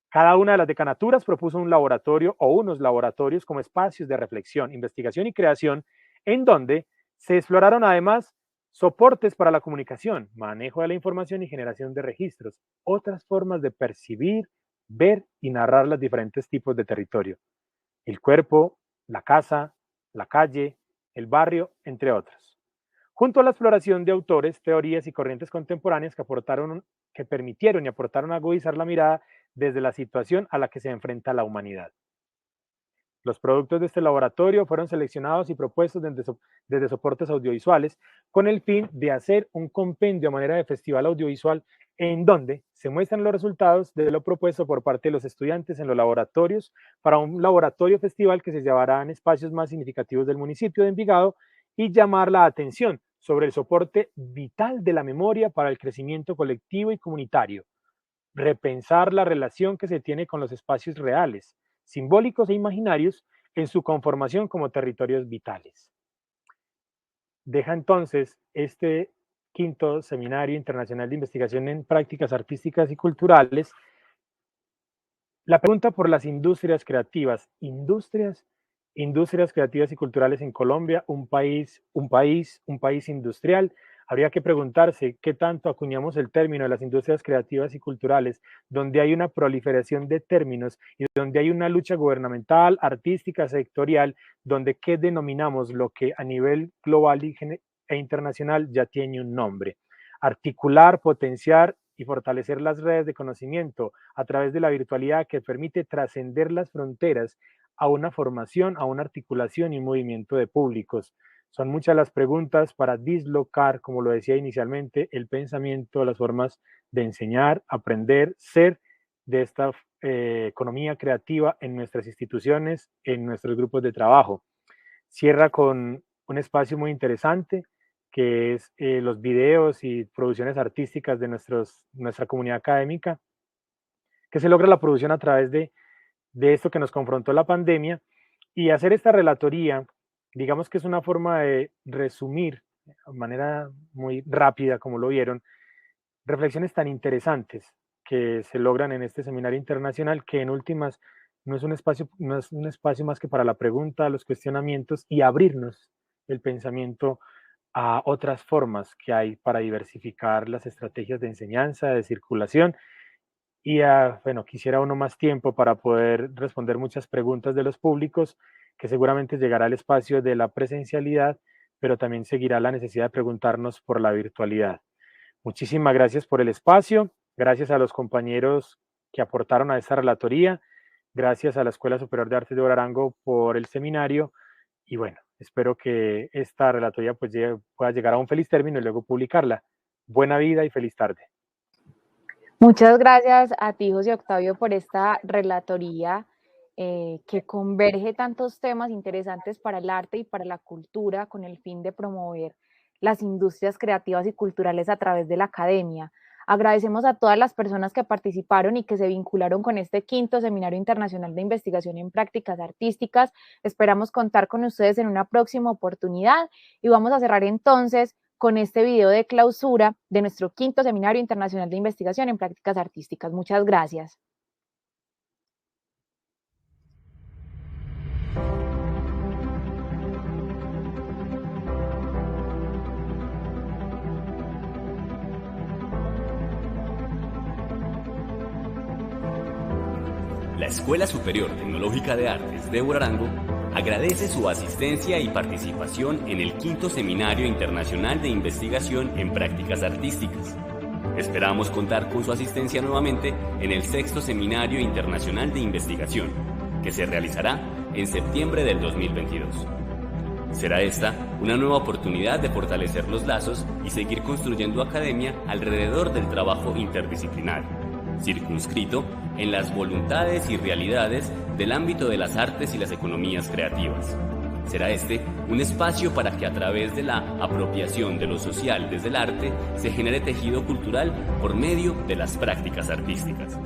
Cada una de las decanaturas propuso un laboratorio o unos laboratorios como espacios de reflexión, investigación y creación, en donde se exploraron además soportes para la comunicación, manejo de la información y generación de registros, otras formas de percibir, ver y narrar los diferentes tipos de territorio. El cuerpo, la casa, la calle, el barrio, entre otros. Junto a la exploración de autores, teorías y corrientes contemporáneas que permitieron y aportaron a agudizar la mirada desde la situación a la que se enfrenta la humanidad. Los productos de este laboratorio fueron seleccionados y propuestos desde soportes audiovisuales con el fin de hacer un compendio a manera de festival audiovisual en donde se muestran los resultados de lo propuesto por parte de los estudiantes en los laboratorios para un laboratorio festival que se llevará en espacios más significativos del municipio de Envigado y llamar la atención sobre el soporte vital de la memoria para el crecimiento colectivo y comunitario, repensar la relación que se tiene con los espacios reales, simbólicos e imaginarios en su conformación como territorios vitales. Deja entonces este quinto Seminario Internacional de Investigación en Prácticas Artísticas y Culturales la pregunta por las industrias creativas. Industrias creativas y culturales en Colombia, un país industrial. Habría que preguntarse qué tanto acuñamos el término de las industrias creativas y culturales, donde hay una proliferación de términos y donde hay una lucha gubernamental, artística, sectorial, donde qué denominamos lo que a nivel global e internacional ya tiene un nombre. Articular, potenciar y fortalecer las redes de conocimiento a través de la virtualidad que permite trascender las fronteras a una formación, a una articulación y un movimiento de públicos. Son muchas las preguntas para dislocar, como lo decía inicialmente, el pensamiento, las formas de enseñar, aprender, ser de esta economía creativa en nuestras instituciones, en nuestros grupos de trabajo. Cierra con un espacio muy interesante, que es los videos y producciones artísticas de nuestra comunidad académica, que se logra la producción a través de esto que nos confrontó la pandemia, y hacer esta relatoría, digamos que es una forma de resumir de manera muy rápida, como lo vieron, reflexiones tan interesantes que se logran en este seminario internacional, que en últimas no es un espacio más que para la pregunta, los cuestionamientos y abrirnos el pensamiento a otras formas que hay para diversificar las estrategias de enseñanza, de circulación. Y bueno, quisiera uno más tiempo para poder responder muchas preguntas de los públicos, que seguramente llegará al espacio de la presencialidad, pero también seguirá la necesidad de preguntarnos por la virtualidad. Muchísimas gracias por el espacio, gracias a los compañeros que aportaron a esta relatoría. gracias a la Escuela Superior de Artes de Arango por el seminario y bueno, espero que esta relatoría pues pueda llegar a un feliz término y luego publicarla. Buena vida y feliz tarde. Muchas gracias a ti, José Octavio, por esta relatoría que converge tantos temas interesantes para el arte y para la cultura con el fin de promover las industrias creativas y culturales a través de la academia. Agradecemos a todas las personas que participaron y que se vincularon con este 5º Seminario Internacional de Investigación en Prácticas Artísticas. Esperamos contar con ustedes en una próxima oportunidad y vamos a cerrar entonces con este video de clausura de nuestro 5º Seminario Internacional de Investigación en Prácticas Artísticas. Muchas gracias. La Escuela Superior Tecnológica de Artes de Arango agradece su asistencia y participación en el 5º Seminario Internacional de Investigación en Prácticas Artísticas. Esperamos contar con su asistencia nuevamente en el 6º Seminario Internacional de Investigación, que se realizará en septiembre del 2022. Será esta una nueva oportunidad de fortalecer los lazos y seguir construyendo academia alrededor del trabajo interdisciplinario, circunscrito en las voluntades y realidades del ámbito de las artes y las economías creativas. Será este un espacio para que a través de la apropiación de lo social desde el arte se genere tejido cultural por medio de las prácticas artísticas.